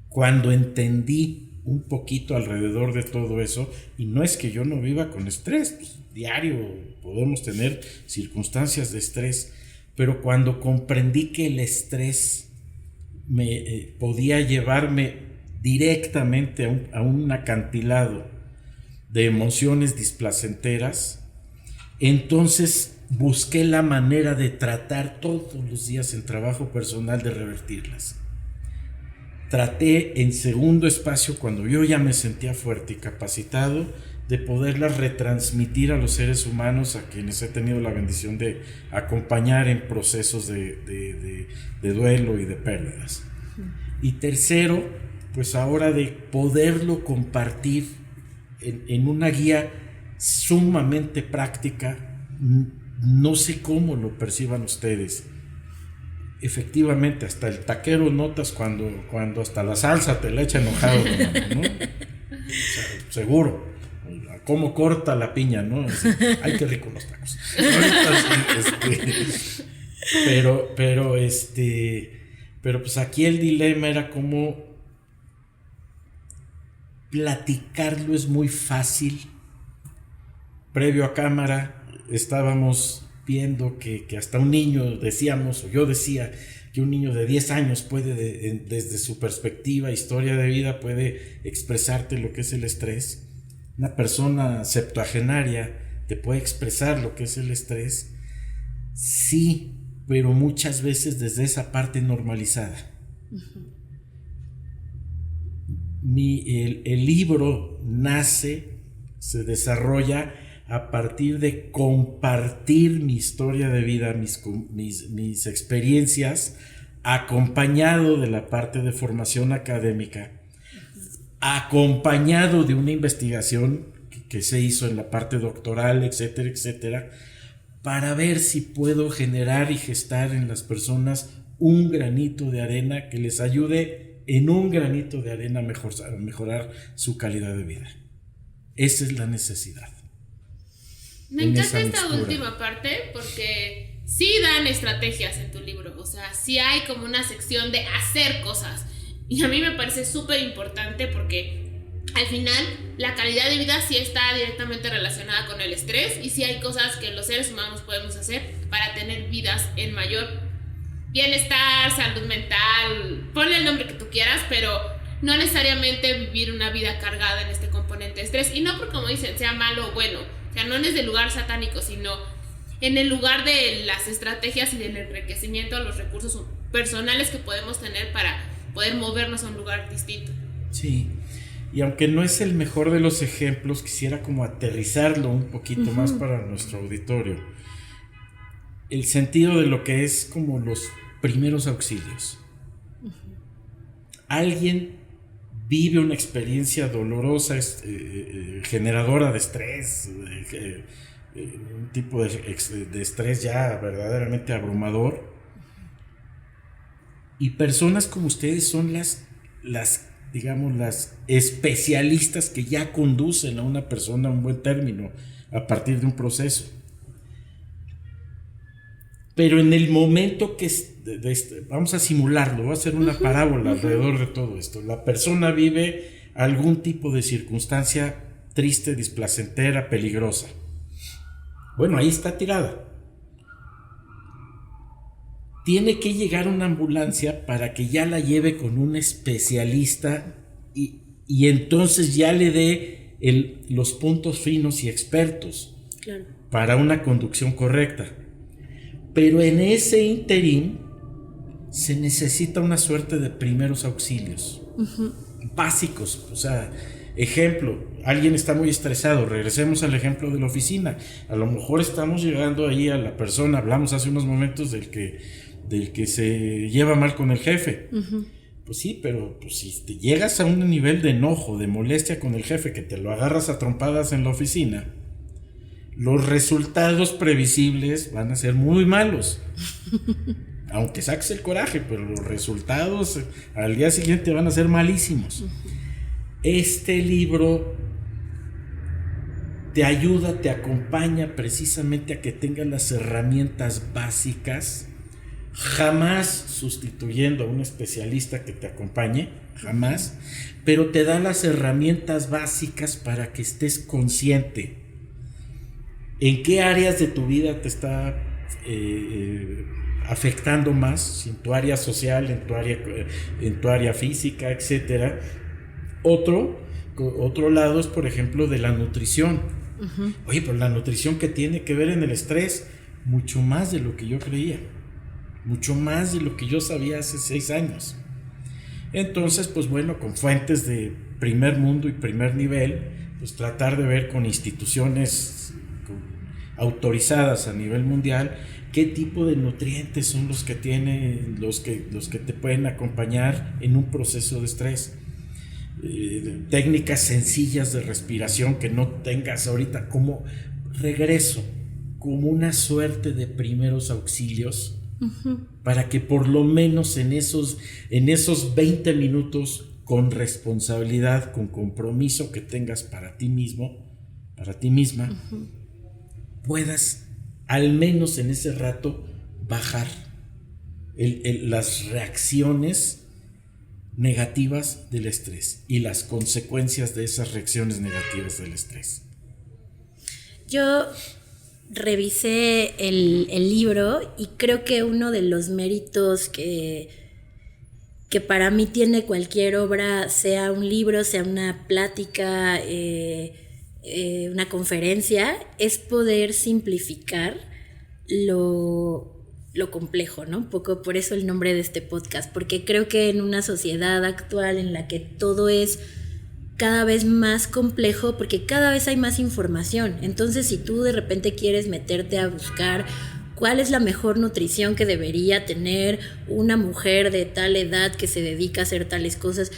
Cuando entendí un poquito alrededor de todo eso, y no es que yo no viva con estrés, pues, diario podemos tener circunstancias de estrés, pero cuando comprendí que el estrés podía llevarme directamente a un acantilado de emociones displacenteras, entonces busqué la manera de tratar todos los días en trabajo personal de revertirlas. Traté en segundo espacio, cuando yo ya me sentía fuerte y capacitado, de poderlas retransmitir a los seres humanos a quienes he tenido la bendición de acompañar en procesos de duelo y de pérdidas. Y tercero, pues ahora de poderlo compartir en una guía sumamente práctica. No sé cómo lo perciban ustedes. Efectivamente, hasta el taquero notas cuando hasta la salsa te la echa enojado, ¿no? O sea, seguro. Cómo corta la piña, ¿no? Ay, qué rico los tacos. Pero pues aquí el dilema era cómo platicarlo. Es muy fácil. Previo a cámara estábamos viendo que hasta un niño decíamos, o yo decía, que un niño de 10 años puede, desde su perspectiva, historia de vida, puede expresarte lo que es el estrés. Una persona septuagenaria te puede expresar lo que es el estrés. Sí, pero muchas veces desde esa parte normalizada. Uh-huh. El libro nace, se desarrolla a partir de compartir mi historia de vida, mis experiencias, acompañado de la parte de formación académica, acompañado de una investigación que se hizo en la parte doctoral, etcétera, etcétera, para ver si puedo generar y gestar en las personas un granito de arena que les ayude en un granito de arena a mejorar su calidad de vida. Esa es la necesidad. Me encanta esta última parte porque sí dan estrategias en tu libro, o sea, sí hay como una sección de hacer cosas. Y a mí me parece súper importante porque al final la calidad de vida sí está directamente relacionada con el estrés y sí hay cosas que los seres humanos podemos hacer para tener vidas en mayor bienestar, salud mental, ponle el nombre que tú quieras, pero no necesariamente vivir una vida cargada en este componente de estrés. Y no porque, como dicen, sea malo o bueno, o sea, no en ese lugar satánico, sino en el lugar de las estrategias y del enriquecimiento a los recursos personales que podemos tener para poder movernos a un lugar distinto. Sí, y aunque no es el mejor de los ejemplos, quisiera como aterrizarlo un poquito más para nuestro auditorio. El sentido de lo que es como los primeros auxilios. Alguien vive una experiencia dolorosa, generadora de estrés, un tipo de estrés ya verdaderamente abrumador. Y personas como ustedes son las digamos, las especialistas que ya conducen a una persona a un buen término a partir de un proceso. Pero en el momento que vamos a simularlo, voy a hacer una parábola alrededor de todo esto. La persona vive algún tipo de circunstancia triste, displacentera, peligrosa. Bueno, ahí está tirada. Tiene que llegar una ambulancia para que ya la lleve con un especialista y entonces ya le dé los puntos finos y expertos, claro, para una conducción correcta. Pero en ese interín se necesita una suerte de primeros auxilios básicos. O sea, ejemplo, alguien está muy estresado, regresemos al ejemplo de la oficina. A lo mejor estamos llegando ahí a la persona, hablamos hace unos momentos del que se lleva mal con el jefe. Pues sí, pero pues, si te llegas a un nivel de enojo, de molestia con el jefe, que te lo agarras a trompadas en la oficina, los resultados previsibles van a ser muy malos. Aunque saques el coraje, pero los resultados al día siguiente van a ser malísimos. Este libro te ayuda, te acompaña precisamente a que tengas las herramientas básicas, jamás sustituyendo a un especialista que te acompañe, jamás, pero te da las herramientas básicas para que estés consciente en qué áreas de tu vida te está afectando más, si en tu área social, en tu área física, etcétera. Otro lado es, por ejemplo, de la nutrición. Oye, pero la nutrición, que tiene que ver en el estrés, mucho más de lo que yo creía, mucho más de lo que yo sabía hace 6 años. Entonces, pues bueno, con fuentes de primer mundo y primer nivel, pues tratar de ver con instituciones autorizadas a nivel mundial qué tipo de nutrientes son los que tienen, los que te pueden acompañar en un proceso de estrés. Técnicas sencillas de respiración que no tengas ahorita, como una suerte de primeros auxilios, para que por lo menos en esos 20 minutos, con responsabilidad, con compromiso que tengas para ti mismo, para ti misma, puedas al menos en ese rato bajar las reacciones negativas del estrés y las consecuencias de esas reacciones negativas del estrés. Yo revisé el libro y creo que uno de los méritos que para mí tiene cualquier obra, sea un libro, sea una plática, una conferencia, es poder simplificar lo complejo, ¿no? Un poco por eso el nombre de este podcast, porque creo que en una sociedad actual en la que todo es cada vez más complejo, porque cada vez hay más información. Entonces, si tú de repente quieres meterte a buscar cuál es la mejor nutrición que debería tener una mujer de tal edad que se dedica a hacer tales cosas,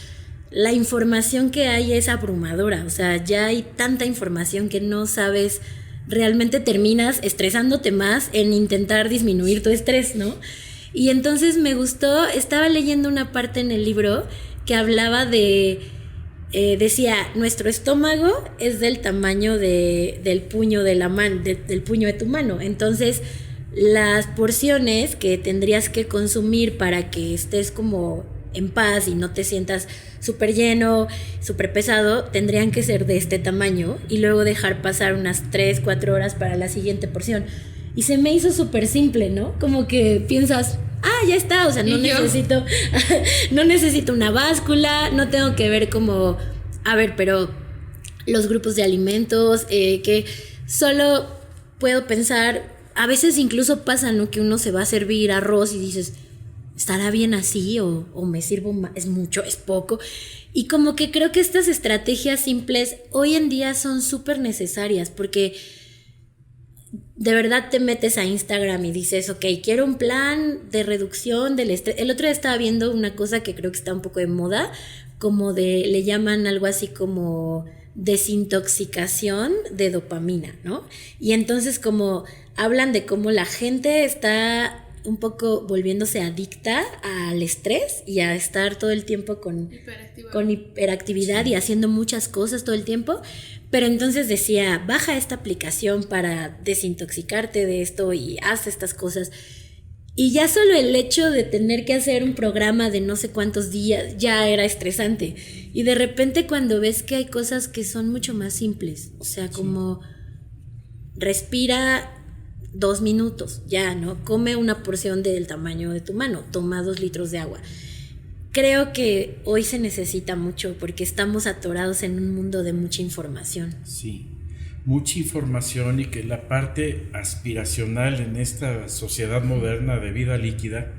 la información que hay es abrumadora. O sea, ya hay tanta información que no sabes, realmente terminas estresándote más en intentar disminuir tu estrés, ¿no? Y entonces me gustó, estaba leyendo una parte en el libro que hablaba decía, nuestro estómago es del tamaño del puño de la mano, del puño de tu mano. Entonces, las porciones que tendrías que consumir para que estés como en paz y no te sientas súper lleno, súper pesado, tendrían que ser de este tamaño y luego dejar pasar unas 3-4 horas para la siguiente porción. Y se me hizo súper simple, ¿no? Como que piensas, ya está, o sea, no necesito una báscula, no tengo que ver como, pero los grupos de alimentos, que solo puedo pensar, a veces incluso pasa, ¿no? Que uno se va a servir arroz y dices, ¿estará bien así? O me sirvo más, es mucho, es poco. Y como que creo que estas estrategias simples hoy en día son súper necesarias, porque de verdad te metes a Instagram y dices, ok, quiero un plan de reducción del estrés. El otro día estaba viendo una cosa que creo que está un poco de moda, como le llaman algo así como desintoxicación de dopamina, ¿no? Y entonces como hablan de cómo la gente está un poco volviéndose adicta al estrés y a estar todo el tiempo con hiperactividad y haciendo muchas cosas todo el tiempo. Pero entonces decía, baja esta aplicación para desintoxicarte de esto y haz estas cosas. Y ya solo el hecho de tener que hacer un programa de no sé cuántos días ya era estresante. Y de repente cuando ves que hay cosas que son mucho más simples, o sea, como respira 2 minutos, ya, ¿no? Come una porción del tamaño de tu mano, toma 2 litros de agua. Creo que hoy se necesita mucho porque estamos atorados en un mundo de mucha información. Sí, mucha información, y que la parte aspiracional en esta sociedad moderna de vida líquida,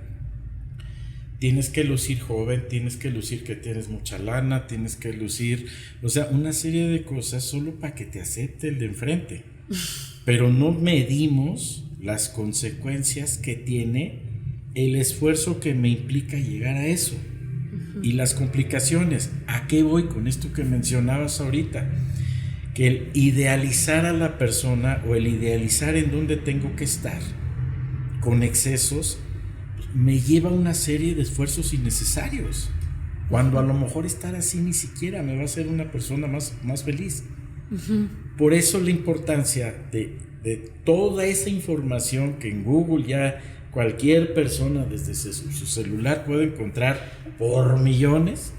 tienes que lucir joven, tienes que lucir que tienes mucha lana, tienes que lucir, o sea, una serie de cosas solo para que te acepte el de enfrente. Pero no medimos las consecuencias que tiene el esfuerzo que me implica llegar a eso. Y las complicaciones. ¿A qué voy con esto que mencionabas ahorita? Que el idealizar a la persona, o el idealizar en dónde tengo que estar con excesos, me lleva a una serie de esfuerzos innecesarios, cuando a lo mejor estar así ni siquiera me va a hacer una persona más feliz. Por eso la importancia de toda esa información que en Google ya cualquier persona desde su celular puede encontrar por millones.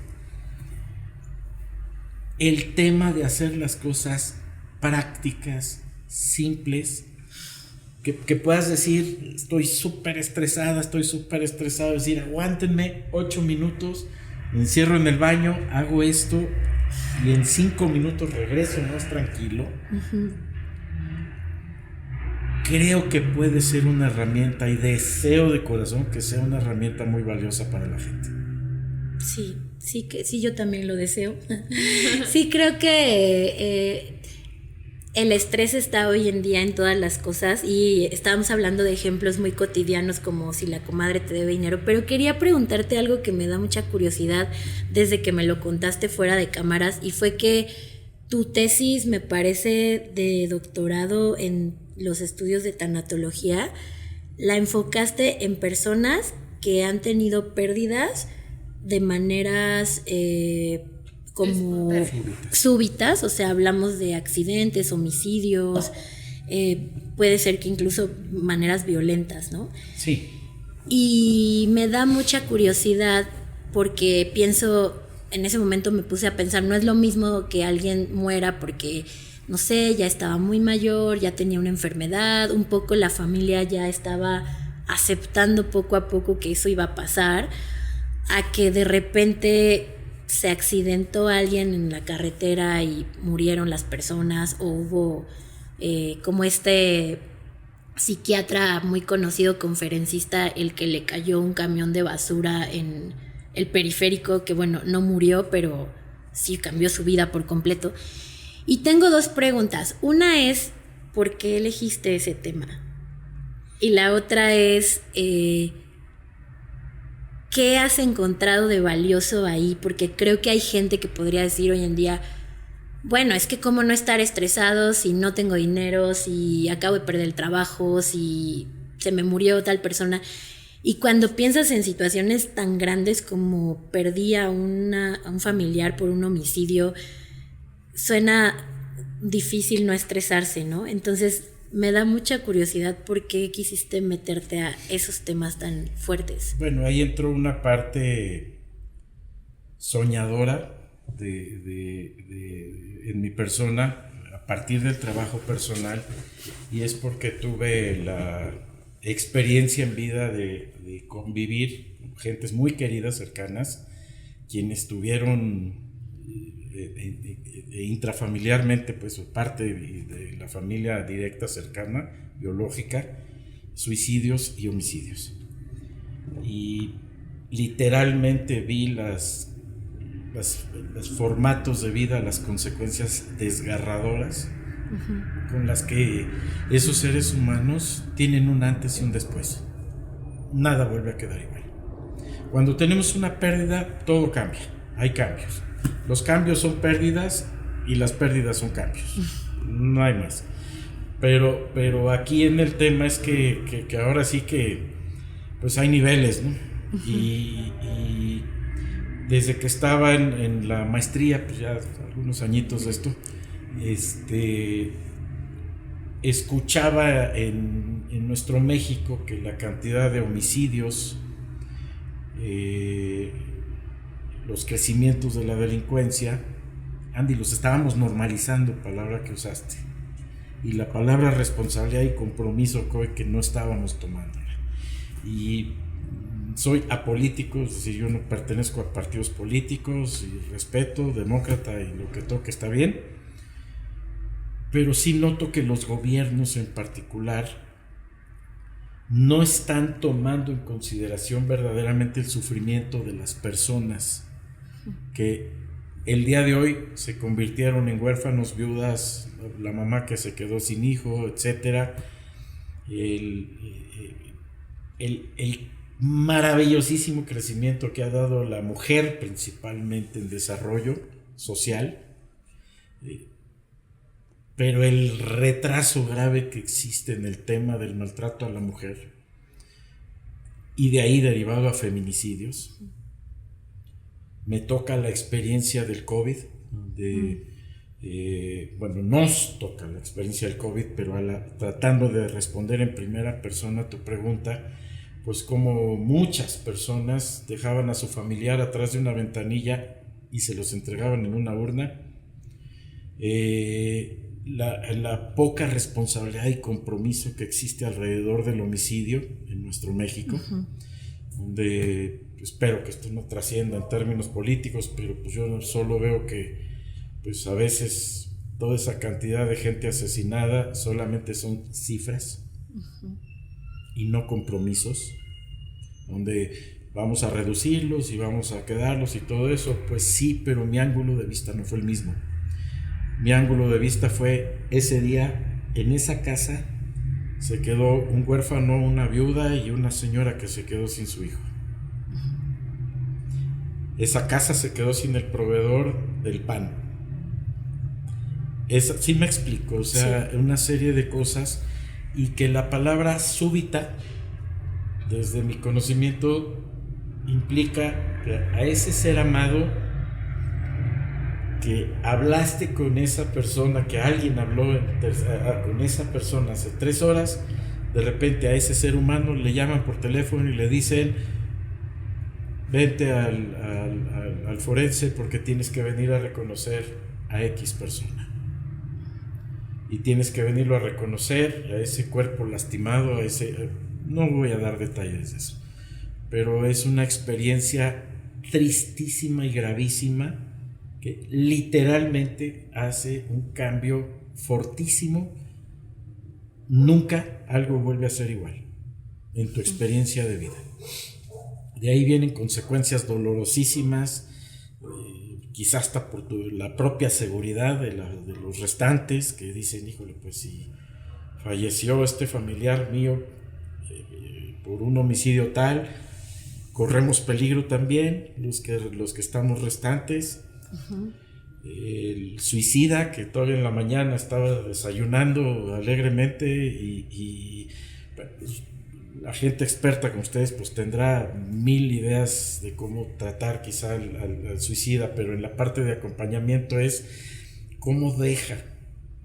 El tema de hacer las cosas prácticas, simples, que puedas decir, estoy súper estresado, decir, aguántenme 8 minutos, me encierro en el baño, hago esto y en 5 minutos regreso más tranquilo. Creo que puede ser una herramienta, y deseo de corazón que sea una herramienta muy valiosa para la gente. Sí, yo también lo deseo. Sí, creo que el estrés está hoy en día en todas las cosas, y estábamos hablando de ejemplos muy cotidianos como si la comadre te debe dinero, pero quería preguntarte algo que me da mucha curiosidad desde que me lo contaste fuera de cámaras, y fue que tu tesis, me parece, de doctorado en los estudios de tanatología, la enfocaste en personas que han tenido pérdidas de maneras como súbitas, o sea, hablamos de accidentes, homicidios, puede ser que incluso maneras violentas, ¿no? Sí. Y me da mucha curiosidad porque pienso, en ese momento me puse a pensar, no es lo mismo que alguien muera porque, no sé, ya estaba muy mayor, ya tenía una enfermedad, un poco la familia ya estaba aceptando poco a poco que eso iba a pasar, a que de repente se accidentó alguien en la carretera y murieron las personas, o hubo como este psiquiatra muy conocido, conferencista, el que le cayó un camión de basura en el periférico, que bueno, no murió, pero sí cambió su vida por completo. Y tengo 2 preguntas. Una es, ¿por qué elegiste ese tema? Y la otra es, ¿qué has encontrado de valioso ahí? Porque creo que hay gente que podría decir hoy en día, bueno, es que cómo no estar estresado si no tengo dinero, si acabo de perder el trabajo, si se me murió tal persona. Y cuando piensas en situaciones tan grandes como perdí a un familiar por un homicidio, suena difícil no estresarse, ¿no? Entonces me da mucha curiosidad por qué quisiste meterte a esos temas tan fuertes. Bueno, ahí entró una parte soñadora en mi persona a partir del trabajo personal, y es porque tuve la experiencia en vida de convivir con gentes muy queridas, cercanas, quienes tuvieron intrafamiliarmente, pues parte de la familia directa, cercana, biológica, suicidios y homicidios. Y literalmente vi los formatos de vida, las consecuencias desgarradoras con las que esos seres humanos tienen un antes y un después. Nada vuelve a quedar igual. Cuando tenemos una pérdida, todo cambia, hay cambios. Los cambios son pérdidas y las pérdidas son cambios, no hay más. Pero aquí en el tema es que ahora sí que pues hay niveles, ¿no? Y desde que estaba en la maestría, pues ya algunos añitos de esto, escuchaba en nuestro México que la cantidad de homicidios, los crecimientos de la delincuencia, Andy, los estábamos normalizando, palabra que usaste, y la palabra responsabilidad y compromiso que no estábamos tomando. Y soy apolítico, es decir, yo no pertenezco a partidos políticos, y respeto, demócrata y lo que toque está bien, pero sí noto que los gobiernos en particular no están tomando en consideración verdaderamente el sufrimiento de las personas que el día de hoy se convirtieron en huérfanos, viudas, la mamá que se quedó sin hijo, etcétera. El maravillosísimo crecimiento que ha dado la mujer, principalmente en desarrollo social, pero el retraso grave que existe en el tema del maltrato a la mujer, y de ahí derivado a feminicidios. Me toca la experiencia del COVID, nos toca la experiencia del COVID, pero tratando de responder en primera persona a tu pregunta, pues como muchas personas dejaban a su familiar atrás de una ventanilla y se los entregaban en una urna, la poca responsabilidad y compromiso que existe alrededor del homicidio en nuestro México, donde espero que esto no trascienda en términos políticos, pero pues yo solo veo que pues a veces toda esa cantidad de gente asesinada solamente son cifras y no compromisos, donde vamos a reducirlos y vamos a quedarlos y todo eso. Pues sí, pero mi ángulo de vista no fue el mismo. Mi ángulo de vista fue ese día en esa casa se quedó un huérfano, una viuda y una señora que se quedó sin su hijo. Esa casa se quedó sin el proveedor del pan. Sí me explico, o sea, sí. Una serie de cosas, y que la palabra súbita, desde mi conocimiento, implica que a ese ser amado que hablaste con esa persona, que alguien habló con esa persona hace 3 horas, de repente a ese ser humano le llaman por teléfono y le dicen: vente al forense porque tienes que venir a reconocer a X persona. Y tienes que venirlo a reconocer, a ese cuerpo lastimado, no voy a dar detalles de eso, pero es una experiencia tristísima y gravísima que literalmente hace un cambio fortísimo. Nunca algo vuelve a ser igual en tu experiencia de vida. De ahí vienen consecuencias dolorosísimas, quizás hasta por la propia seguridad de los restantes, que dicen: híjole, pues si falleció este familiar mío por un homicidio tal, corremos peligro también los que estamos restantes. El suicida que todavía en la mañana estaba desayunando alegremente y pues, la gente experta como ustedes pues tendrá 1000 ideas de cómo tratar quizá al suicida, pero en la parte de acompañamiento es cómo deja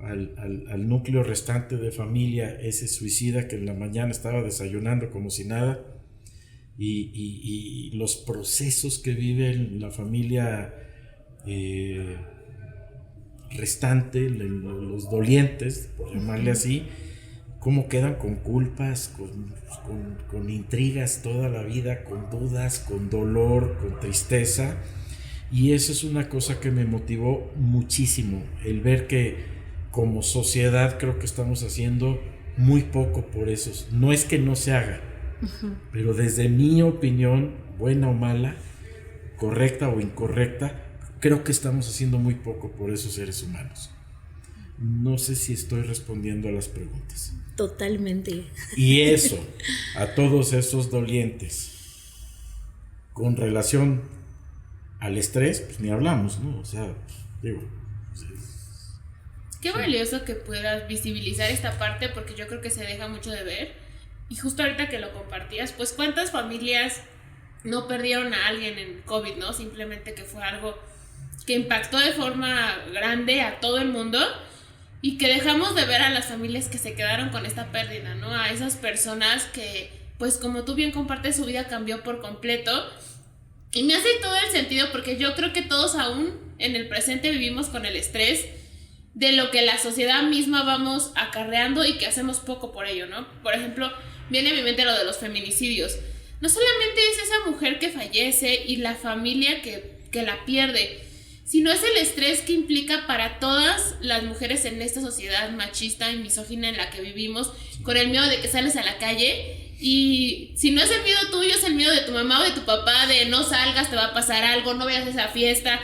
al núcleo restante de familia ese suicida que en la mañana estaba desayunando como si nada, y los procesos que vive la familia restante, los dolientes, por llamarle así, cómo quedan con culpas, con intrigas toda la vida, con dudas, con dolor, con tristeza. Y eso es una cosa que me motivó muchísimo, el ver que como sociedad creo que estamos haciendo muy poco por eso. No es que no se haga, pero desde mi opinión, buena o mala, correcta o incorrecta, creo que estamos haciendo muy poco por esos seres humanos. No sé si estoy respondiendo a las preguntas. Totalmente. Y eso, a todos esos dolientes, con relación al estrés, pues ni hablamos, ¿no? O sea, digo... Qué valioso que puedas visibilizar esta parte, porque yo creo que se deja mucho de ver. Y justo ahorita que lo compartías, pues cuántas familias no perdieron a alguien en COVID, ¿no? Simplemente que fue algo que impactó de forma grande a todo el mundo y que dejamos de ver a las familias que se quedaron con esta pérdida, ¿no? A esas personas que, pues como tú bien compartes, su vida cambió por completo. Y me hace todo el sentido porque yo creo que todos aún en el presente vivimos con el estrés de lo que la sociedad misma vamos acarreando y que hacemos poco por ello, ¿no? Por ejemplo, viene a mi mente lo de los feminicidios. No solamente es esa mujer que fallece y la familia que la pierde, sino es el estrés que implica para todas las mujeres en esta sociedad machista y misógina en la que vivimos, con el miedo de que sales a la calle y si no es el miedo tuyo, es el miedo de tu mamá o de tu papá, de no salgas, te va a pasar algo, no vayas a esa fiesta,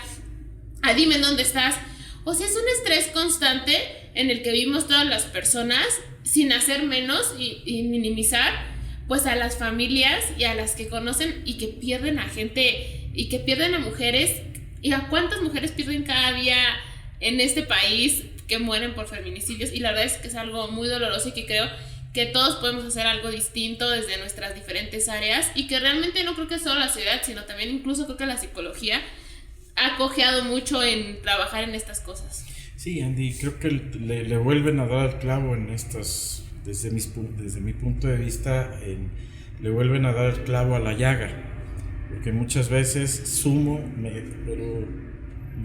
dime en dónde estás. O sea, es un estrés constante en el que vivimos todas las personas sin hacer menos y minimizar pues a las familias y a las que conocen y que pierden a gente y que pierden a mujeres. ¿Y a cuántas mujeres pierden cada día en este país que mueren por feminicidios? Y la verdad es que es algo muy doloroso y que creo que todos podemos hacer algo distinto desde nuestras diferentes áreas y que realmente no creo que solo la sociedad, sino también incluso creo que la psicología ha cojeado mucho en trabajar en estas cosas. Sí, Andy, creo que le vuelven a dar el clavo en estas, desde mi punto de vista, le vuelven a dar el clavo a la llaga. Porque muchas veces pero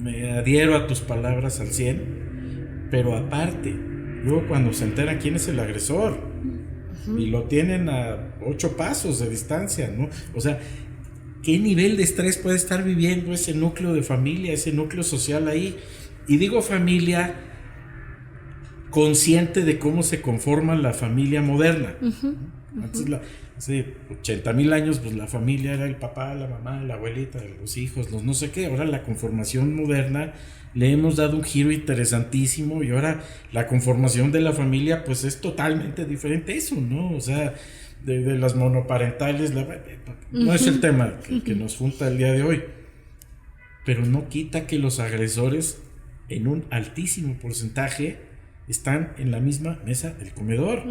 me adhiero a tus palabras al 100, pero aparte, luego cuando se enteran quién es el agresor, y lo tienen a 8 pasos de distancia, ¿no? O sea, ¿qué nivel de estrés puede estar viviendo ese núcleo de familia, ese núcleo social ahí? Y digo familia consciente de cómo se conforma la familia moderna. Antes, hace 80,000 años, pues la familia era el papá, la mamá, la abuelita, los hijos, los no sé qué. Ahora la conformación moderna le hemos dado un giro interesantísimo y ahora la conformación de la familia pues es totalmente diferente a eso, ¿no? O sea, de las monoparentales, no es el tema que nos junta el día de hoy, pero no quita que los agresores en un altísimo porcentaje están en la misma mesa del comedor.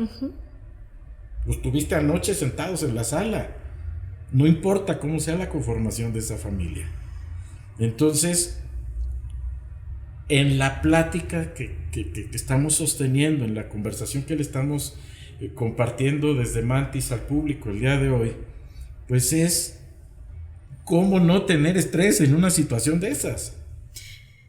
Los tuviste anoche sentados en la sala, no importa cómo sea la conformación de esa familia. Entonces, en la plática que estamos sosteniendo, en la conversación que le estamos compartiendo desde Mantis al público el día de hoy, pues es cómo no tener estrés en una situación de esas.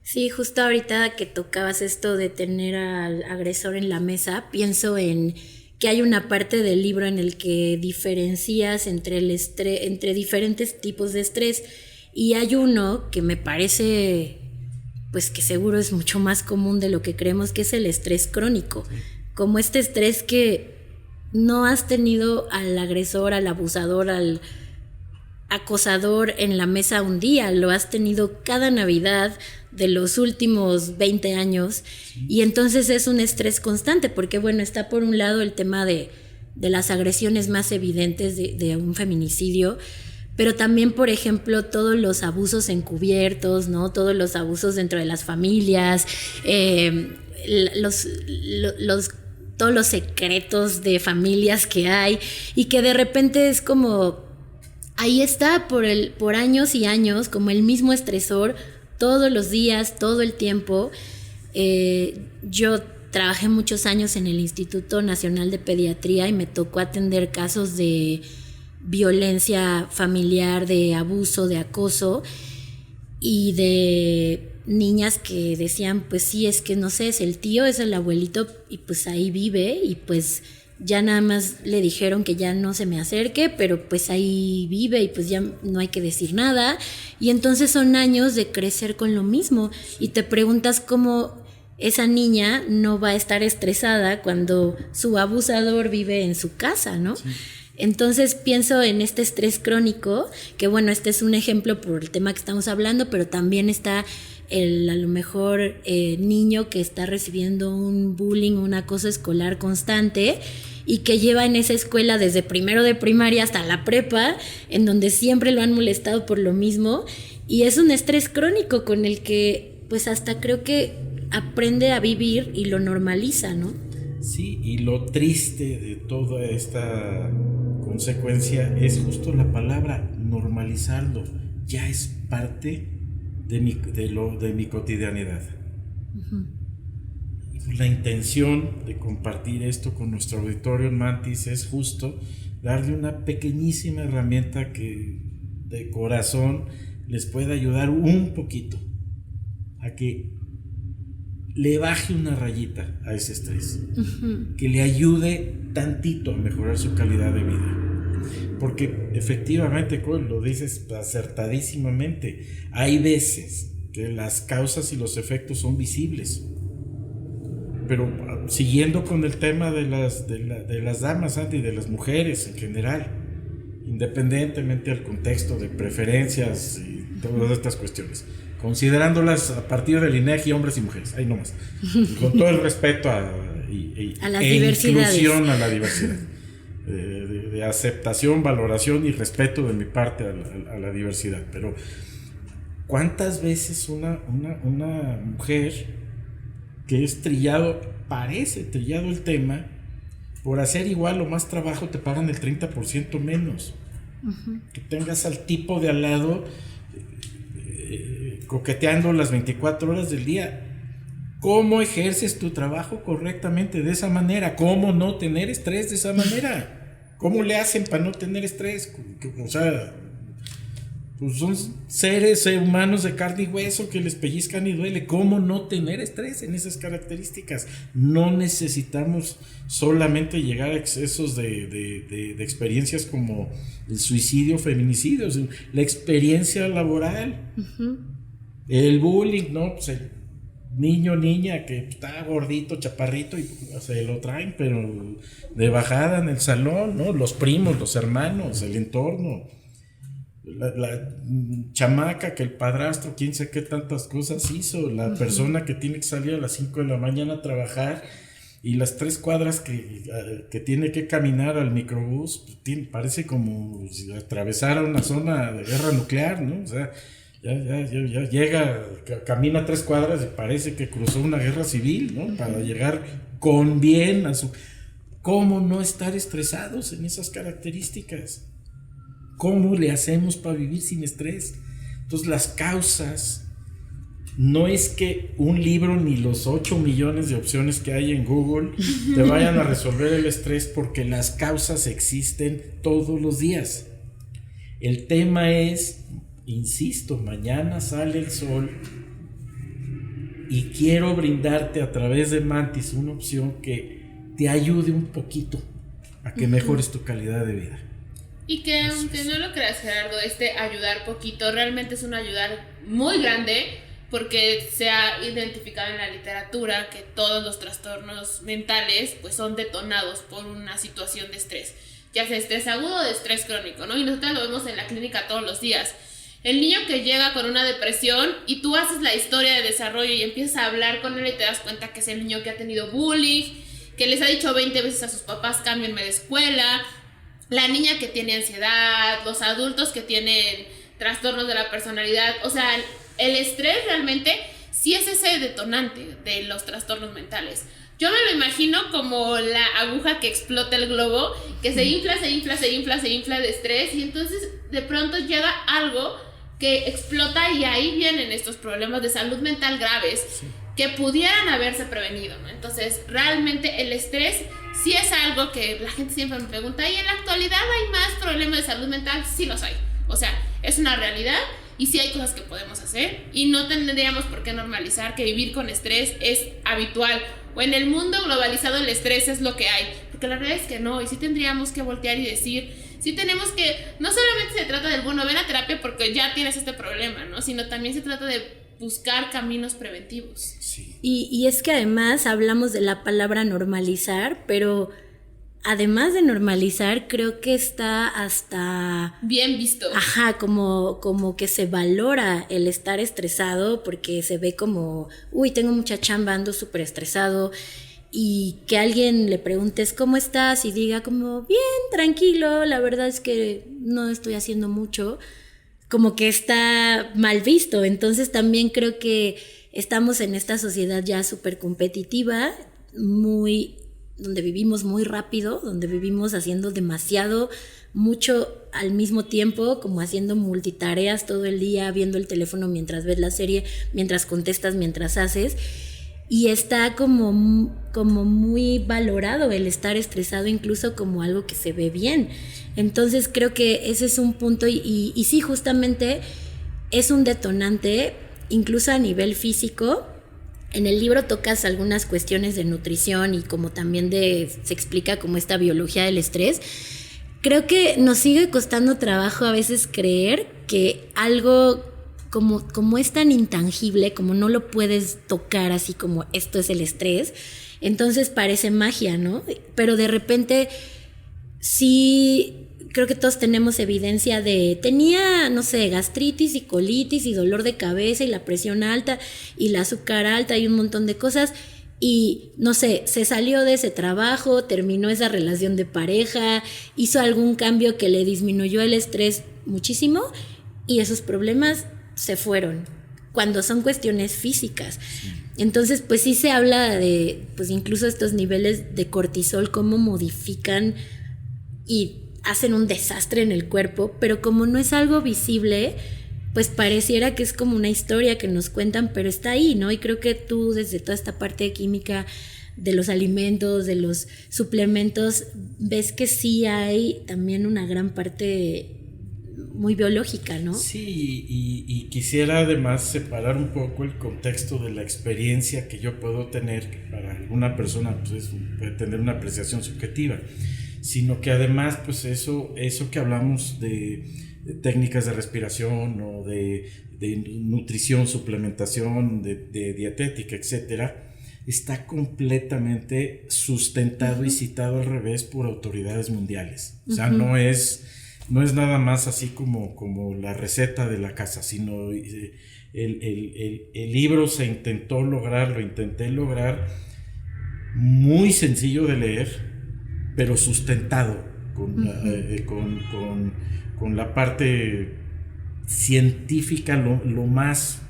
Sí, justo ahorita que tocabas esto de tener al agresor en la mesa, pienso en que hay una parte del libro en el que diferencias entre el estrés, entre diferentes tipos de estrés, y hay uno que me parece pues que seguro es mucho más común de lo que creemos, que es el estrés crónico. Sí. Como este estrés que no has tenido al agresor, al abusador, al acosador en la mesa un día, lo has tenido cada Navidad de los últimos 20 años. Sí. Y entonces es un estrés constante porque bueno, está por un lado el tema de las agresiones más evidentes de un feminicidio, pero también, por ejemplo, todos los abusos encubiertos, ¿no? Todos los abusos dentro de las familias, todos los secretos de familias que hay, y que de repente es como, ahí está por años y años, como el mismo estresor, todos los días, todo el tiempo. Yo trabajé muchos años en el Instituto Nacional de Pediatría y me tocó atender casos de violencia familiar, de abuso, de acoso, y de niñas que decían, pues sí, es que no sé, es el tío, es el abuelito, y pues ahí vive, y pues ya nada más le dijeron que ya no se me acerque, pero pues ahí vive y pues ya no hay que decir nada. Y entonces son años de crecer con lo mismo, y te preguntas cómo esa niña no va a estar estresada cuando su abusador vive en su casa, ¿no? Sí. Entonces pienso en este estrés crónico, que bueno, este es un ejemplo por el tema que estamos hablando, pero también está a lo mejor niño que está recibiendo un bullying, un acoso escolar constante, y que lleva en esa escuela desde primero de primaria hasta la prepa, en donde siempre lo han molestado por lo mismo, y es un estrés crónico con el que pues hasta creo que aprende a vivir y lo normaliza, ¿no? Sí, y lo triste de toda esta consecuencia es justo la palabra normalizarlo. Ya es parte de mi cotidianidad. Y la intención de compartir esto con nuestro auditorio en Mantis es justo darle una pequeñísima herramienta que de corazón les pueda ayudar un poquito a que le baje una rayita a ese estrés, que le ayude tantito a mejorar su calidad de vida. Porque efectivamente, lo dices acertadísimamente, hay veces que las causas y los efectos son visibles. Pero siguiendo con el tema de las damas, Andy, y de las mujeres en general, independientemente del contexto de preferencias y todas estas cuestiones, considerándolas a partir del INEGI, hombres y mujeres, ahí nomás, con todo el respeto a las inclusión a la diversidad, de aceptación, valoración y respeto de mi parte a la diversidad. Pero ¿cuántas veces una mujer que es parece trillado el tema, por hacer igual o más trabajo te pagan el 30% menos? Que tengas al tipo de al lado coqueteando las 24 horas del día. ¿Cómo ejerces tu trabajo correctamente de esa manera? ¿Cómo no tener estrés de esa manera? ¿Cómo le hacen para no tener estrés? O sea, pues son seres humanos de carne y hueso que les pellizcan y duele. ¿Cómo no tener estrés en esas características? No necesitamos solamente llegar a excesos de experiencias como el suicidio, feminicidio, la experiencia laboral, el bullying, ¿no? Pues el niño, niña que está gordito, chaparrito y se lo traen, pero de bajada en el salón, ¿no? Los primos, los hermanos, el entorno. La chamaca que el padrastro, quién sabe qué tantas cosas hizo, la persona que tiene que salir a las 5 de la mañana a trabajar y las 3 cuadras que tiene que caminar al microbús, parece como si atravesara una zona de guerra nuclear, ¿no? O sea, ya llega, camina 3 cuadras y parece que cruzó una guerra civil, ¿no? Para llegar con bien a su... ¿Cómo no estar estresados en esas características? ¿Cómo le hacemos para vivir sin estrés? Entonces las causas, no es que un libro ni los 8 millones de opciones que hay en Google te vayan a resolver el estrés, porque las causas existen todos los días. El tema es, insisto, mañana sale el sol y quiero brindarte a través de Mantis una opción que te ayude un poquito a que mejores tu calidad de vida. Y que aunque no lo creas, Gerardo, ayudar poquito realmente es un ayudar muy grande, porque se ha identificado en la literatura que todos los trastornos mentales pues son detonados por una situación de estrés, ya sea estrés agudo o de estrés crónico, ¿no? Y nosotros lo vemos en la clínica todos los días. El niño que llega con una depresión y tú haces la historia de desarrollo y empiezas a hablar con él y te das cuenta que es el niño que ha tenido bullying, que les ha dicho 20 veces a sus papás, cámbienme de escuela, la niña que tiene ansiedad, los adultos que tienen trastornos de la personalidad. O sea, el estrés realmente sí es ese detonante de los trastornos mentales. Yo me lo imagino como la aguja que explota el globo, que se infla de estrés, y entonces de pronto llega algo que explota y ahí vienen estos problemas de salud mental graves que pudieran haberse prevenido, ¿no? Entonces, realmente el estrés sí es algo que la gente siempre me pregunta, ¿y en la actualidad hay más problemas de salud mental? Sí los hay. O sea, es una realidad y sí hay cosas que podemos hacer y no tendríamos por qué normalizar que vivir con estrés es habitual, o en el mundo globalizado el estrés es lo que hay, porque la verdad es que no, y sí tendríamos que voltear y decir, sí tenemos que, no solamente se trata del, bueno, ven a terapia porque ya tienes este problema, ¿no? Sino también se trata de buscar caminos preventivos. Sí. Y es que además hablamos de la palabra normalizar, pero además de normalizar, creo que está hasta... bien visto. Ajá, como que se valora el estar estresado, porque se ve como, uy, tengo mucha chamba, ando súper estresado, y que alguien le preguntes ¿cómo estás? Y diga como, bien, tranquilo, la verdad es que no estoy haciendo mucho, como que está mal visto. Entonces también creo que estamos en esta sociedad ya súper competitiva, muy donde vivimos muy rápido, donde vivimos haciendo demasiado, mucho al mismo tiempo, como haciendo multitareas todo el día, viendo el teléfono mientras ves la serie, mientras contestas, mientras haces. Y está como muy valorado el estar estresado, incluso como algo que se ve bien. Entonces creo que ese es un punto y sí, justamente es un detonante, incluso a nivel físico. En el libro tocas algunas cuestiones de nutrición y como también se explica como esta biología del estrés. Creo que nos sigue costando trabajo a veces creer que algo como es tan intangible, como no lo puedes tocar así como esto es el estrés, entonces parece magia, ¿no? Pero de repente sí, creo que todos tenemos evidencia tenía, no sé, gastritis y colitis y dolor de cabeza y la presión alta y la azúcar alta y un montón de cosas. Y no sé, se salió de ese trabajo, terminó esa relación de pareja, hizo algún cambio que le disminuyó el estrés muchísimo y esos problemas se fueron, cuando son cuestiones físicas. Entonces, pues sí se habla de, pues incluso estos niveles de cortisol, cómo modifican y hacen un desastre en el cuerpo, pero como no es algo visible, pues pareciera que es como una historia que nos cuentan, pero está ahí, ¿no? Y creo que tú, desde toda esta parte de química, de los alimentos, de los suplementos, ves que sí hay también una gran parte muy biológica, ¿no? Sí, y quisiera además separar un poco el contexto de la experiencia que yo puedo tener, que para alguna persona pues puede tener una apreciación subjetiva, sino que además pues eso que hablamos de técnicas de respiración o de nutrición, suplementación, de dietética, etcétera, está completamente sustentado y citado al revés por autoridades mundiales. O sea, no es nada más así como la receta de la casa, sino el libro lo intenté lograr muy sencillo de leer, pero sustentado con la parte científica lo más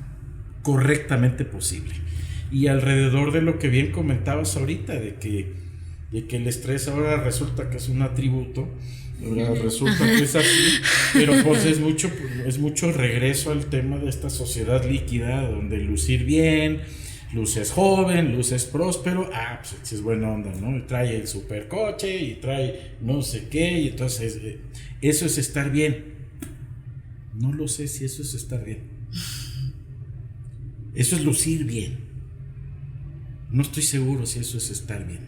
correctamente posible. Y alrededor de lo que bien comentabas ahorita, de que el estrés ahora resulta que es un atributo, ahora resulta que es así, pero pues es mucho regreso al tema de esta sociedad líquida, donde lucir bien, luces joven, luces próspero, pues es buena onda, ¿no? Y trae el supercoche y trae no sé qué, y entonces eso es estar bien. No lo sé si eso es estar bien. Eso es lucir bien. No estoy seguro si eso es estar bien.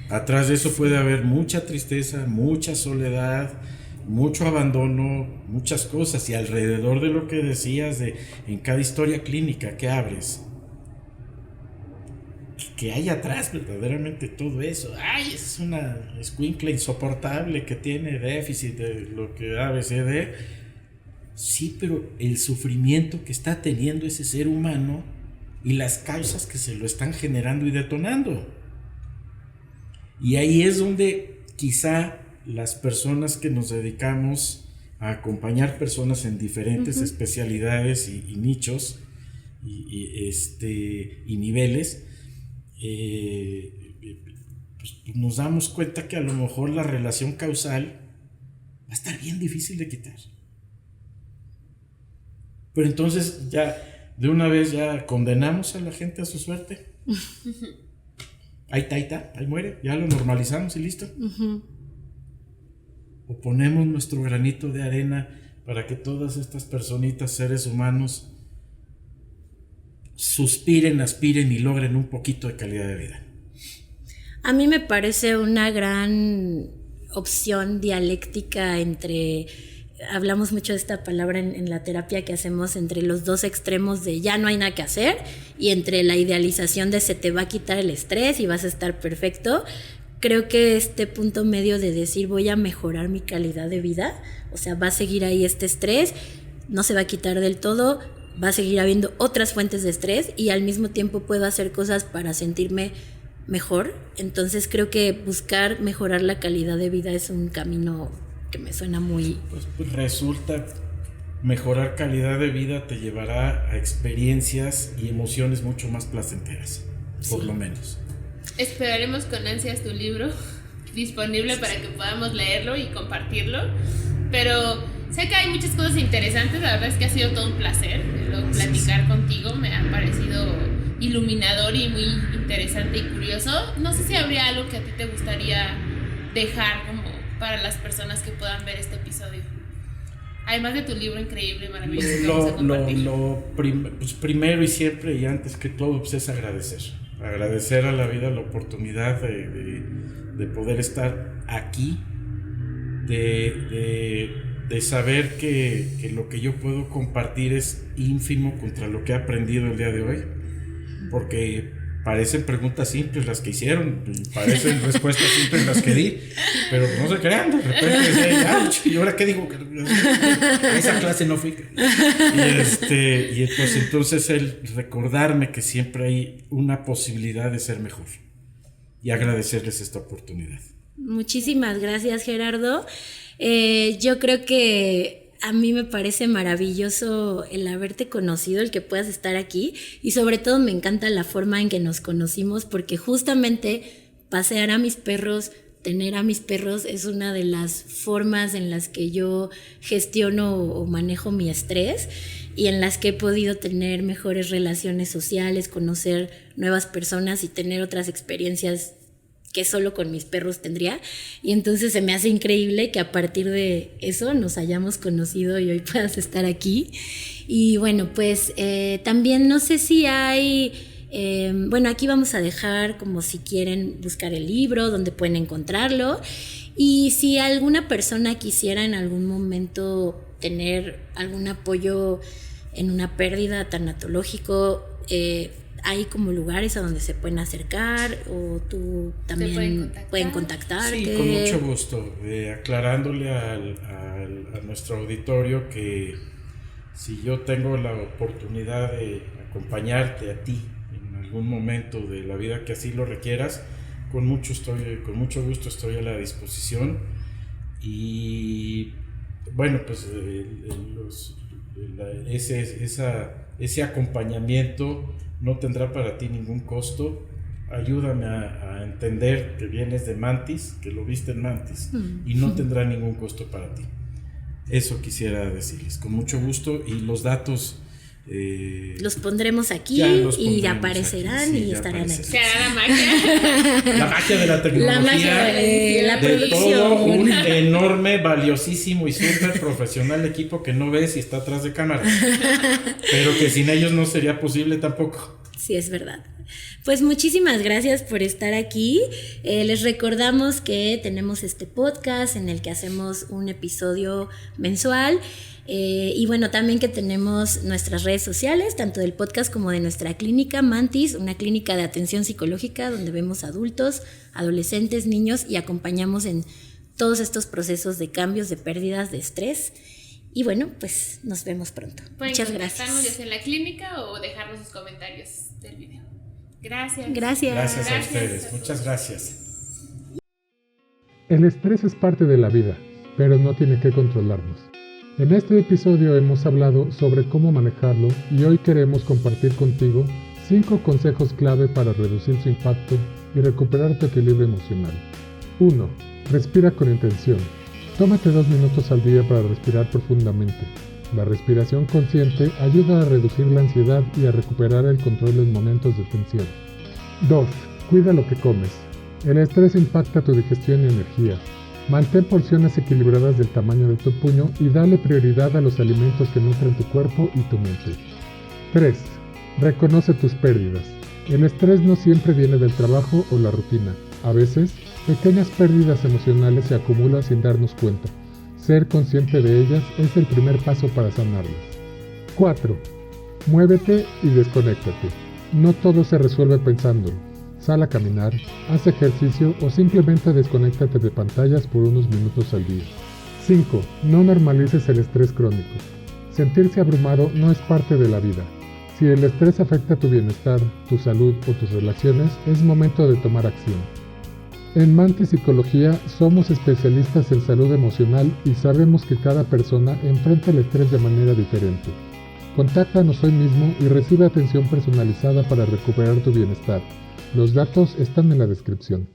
Atrás de eso puede haber mucha tristeza, mucha soledad, mucho abandono, muchas cosas. Y alrededor de lo que decías en cada historia clínica que abres, que hay atrás verdaderamente todo eso. Es una escuincla insoportable que tiene déficit de lo que ABCD. Sí, pero el sufrimiento que está teniendo ese ser humano y las causas que se lo están generando y detonando. Y ahí es donde quizá las personas que nos dedicamos a acompañar personas en diferentes especialidades y nichos y niveles, pues nos damos cuenta que a lo mejor la relación causal va a estar bien difícil de quitar. Pero entonces ya de una vez ya condenamos a la gente a su suerte. Ahí está, ahí muere, ya lo normalizamos y listo. O ponemos nuestro granito de arena para que todas estas personitas, seres humanos, suspiren, aspiren y logren un poquito de calidad de vida. A mí me parece una gran opción dialéctica entre... Hablamos mucho de esta palabra en la terapia que hacemos, entre los dos extremos de ya no hay nada que hacer y entre la idealización de se te va a quitar el estrés y vas a estar perfecto. Creo que este punto medio de decir voy a mejorar mi calidad de vida, o sea, va a seguir ahí este estrés, no se va a quitar del todo, va a seguir habiendo otras fuentes de estrés y al mismo tiempo puedo hacer cosas para sentirme mejor. Entonces creo que buscar mejorar la calidad de vida es un camino que me suena muy... Pues resulta, mejorar calidad de vida te llevará a experiencias y emociones mucho más placenteras, por lo menos. Esperaremos con ansias tu libro disponible para que podamos leerlo y compartirlo. Pero sé que hay muchas cosas interesantes. La verdad es que ha sido todo un placer platicar contigo. Me ha parecido iluminador y muy interesante y curioso. No sé si habría algo que a ti te gustaría dejar como para las personas que puedan ver este episodio. Además de tu libro increíble, maravilloso que vamos a compartir. Pues primero y siempre y antes que todo pues es agradecer a la vida la oportunidad de poder estar aquí, de saber que lo que yo puedo compartir es ínfimo contra lo que he aprendido el día de hoy, porque parecen preguntas simples las que hicieron, parecen respuestas simples las que di, pero no se crean, de repente ¿y ahora qué digo? Esa clase no fui. Y pues entonces el recordarme que siempre hay una posibilidad de ser mejor y agradecerles esta oportunidad. Muchísimas gracias, Gerardo. Yo creo que a mí me parece maravilloso el haberte conocido, el que puedas estar aquí, y sobre todo me encanta la forma en que nos conocimos, porque justamente pasear a mis perros, tener a mis perros es una de las formas en las que yo gestiono o manejo mi estrés y en las que he podido tener mejores relaciones sociales, conocer nuevas personas y tener otras experiencias que solo con mis perros tendría, y entonces se me hace increíble que a partir de eso nos hayamos conocido y hoy puedas estar aquí. Y bueno, pues también no sé si hay, bueno, aquí vamos a dejar como si quieren buscar el libro, donde pueden encontrarlo, y si alguna persona quisiera en algún momento tener algún apoyo en una pérdida tanatológico, hay como lugares a donde se pueden acercar, o tú también pueden contactarte. Sí, con mucho gusto. Aclarándole a nuestro auditorio que si yo tengo la oportunidad de acompañarte a ti en algún momento de la vida que así lo requieras, con mucho gusto estoy a la disposición. Y bueno, pues ese acompañamiento no tendrá para ti ningún costo. Ayúdame a entender que vienes de Mantis, que lo viste en Mantis, y no tendrá ningún costo para ti. Eso quisiera decirles, con mucho gusto, y los datos los pondremos aquí y aparecerán aquí, y estarán aquí. Se hará la magia. La magia de la tecnología, la magia de la producción. Todo un enorme, valiosísimo y súper profesional equipo que no ves y está atrás de cámara, pero que sin ellos no sería posible tampoco. Sí, es verdad. Pues muchísimas gracias por estar aquí. Les recordamos que tenemos este podcast en el que hacemos un episodio mensual. Y bueno, también que tenemos nuestras redes sociales, tanto del podcast como de nuestra clínica Mantis, una clínica de atención psicológica donde vemos adultos, adolescentes, niños y acompañamos en todos estos procesos de cambios, de pérdidas, de estrés. Y bueno, pues nos vemos pronto. Muchas gracias. Pueden contactarnos ya sea en la clínica o dejarnos sus comentarios del video. Gracias. Gracias a ustedes. Muchas gracias. El estrés es parte de la vida, pero no tiene que controlarnos. En este episodio hemos hablado sobre cómo manejarlo y hoy queremos compartir contigo 5 consejos clave para reducir su impacto y recuperar tu equilibrio emocional. 1. Respira con intención. Tómate 2 minutos al día para respirar profundamente. La respiración consciente ayuda a reducir la ansiedad y a recuperar el control en momentos de tensión. 2. Cuida lo que comes. El estrés impacta tu digestión y energía. Mantén porciones equilibradas del tamaño de tu puño y dale prioridad a los alimentos que nutren tu cuerpo y tu mente. 3. Reconoce tus pérdidas. El estrés no siempre viene del trabajo o la rutina. A veces, pequeñas pérdidas emocionales se acumulan sin darnos cuenta. Ser consciente de ellas es el primer paso para sanarlas. 4. Muévete y desconéctate. No todo se resuelve pensándolo. Sal a caminar, haz ejercicio o simplemente desconéctate de pantallas por unos minutos al día. 5. No normalices el estrés crónico. Sentirse abrumado no es parte de la vida. Si el estrés afecta tu bienestar, tu salud o tus relaciones, es momento de tomar acción. En Mantis Psicología somos especialistas en salud emocional y sabemos que cada persona enfrenta el estrés de manera diferente. Contáctanos hoy mismo y recibe atención personalizada para recuperar tu bienestar. Los datos están en la descripción.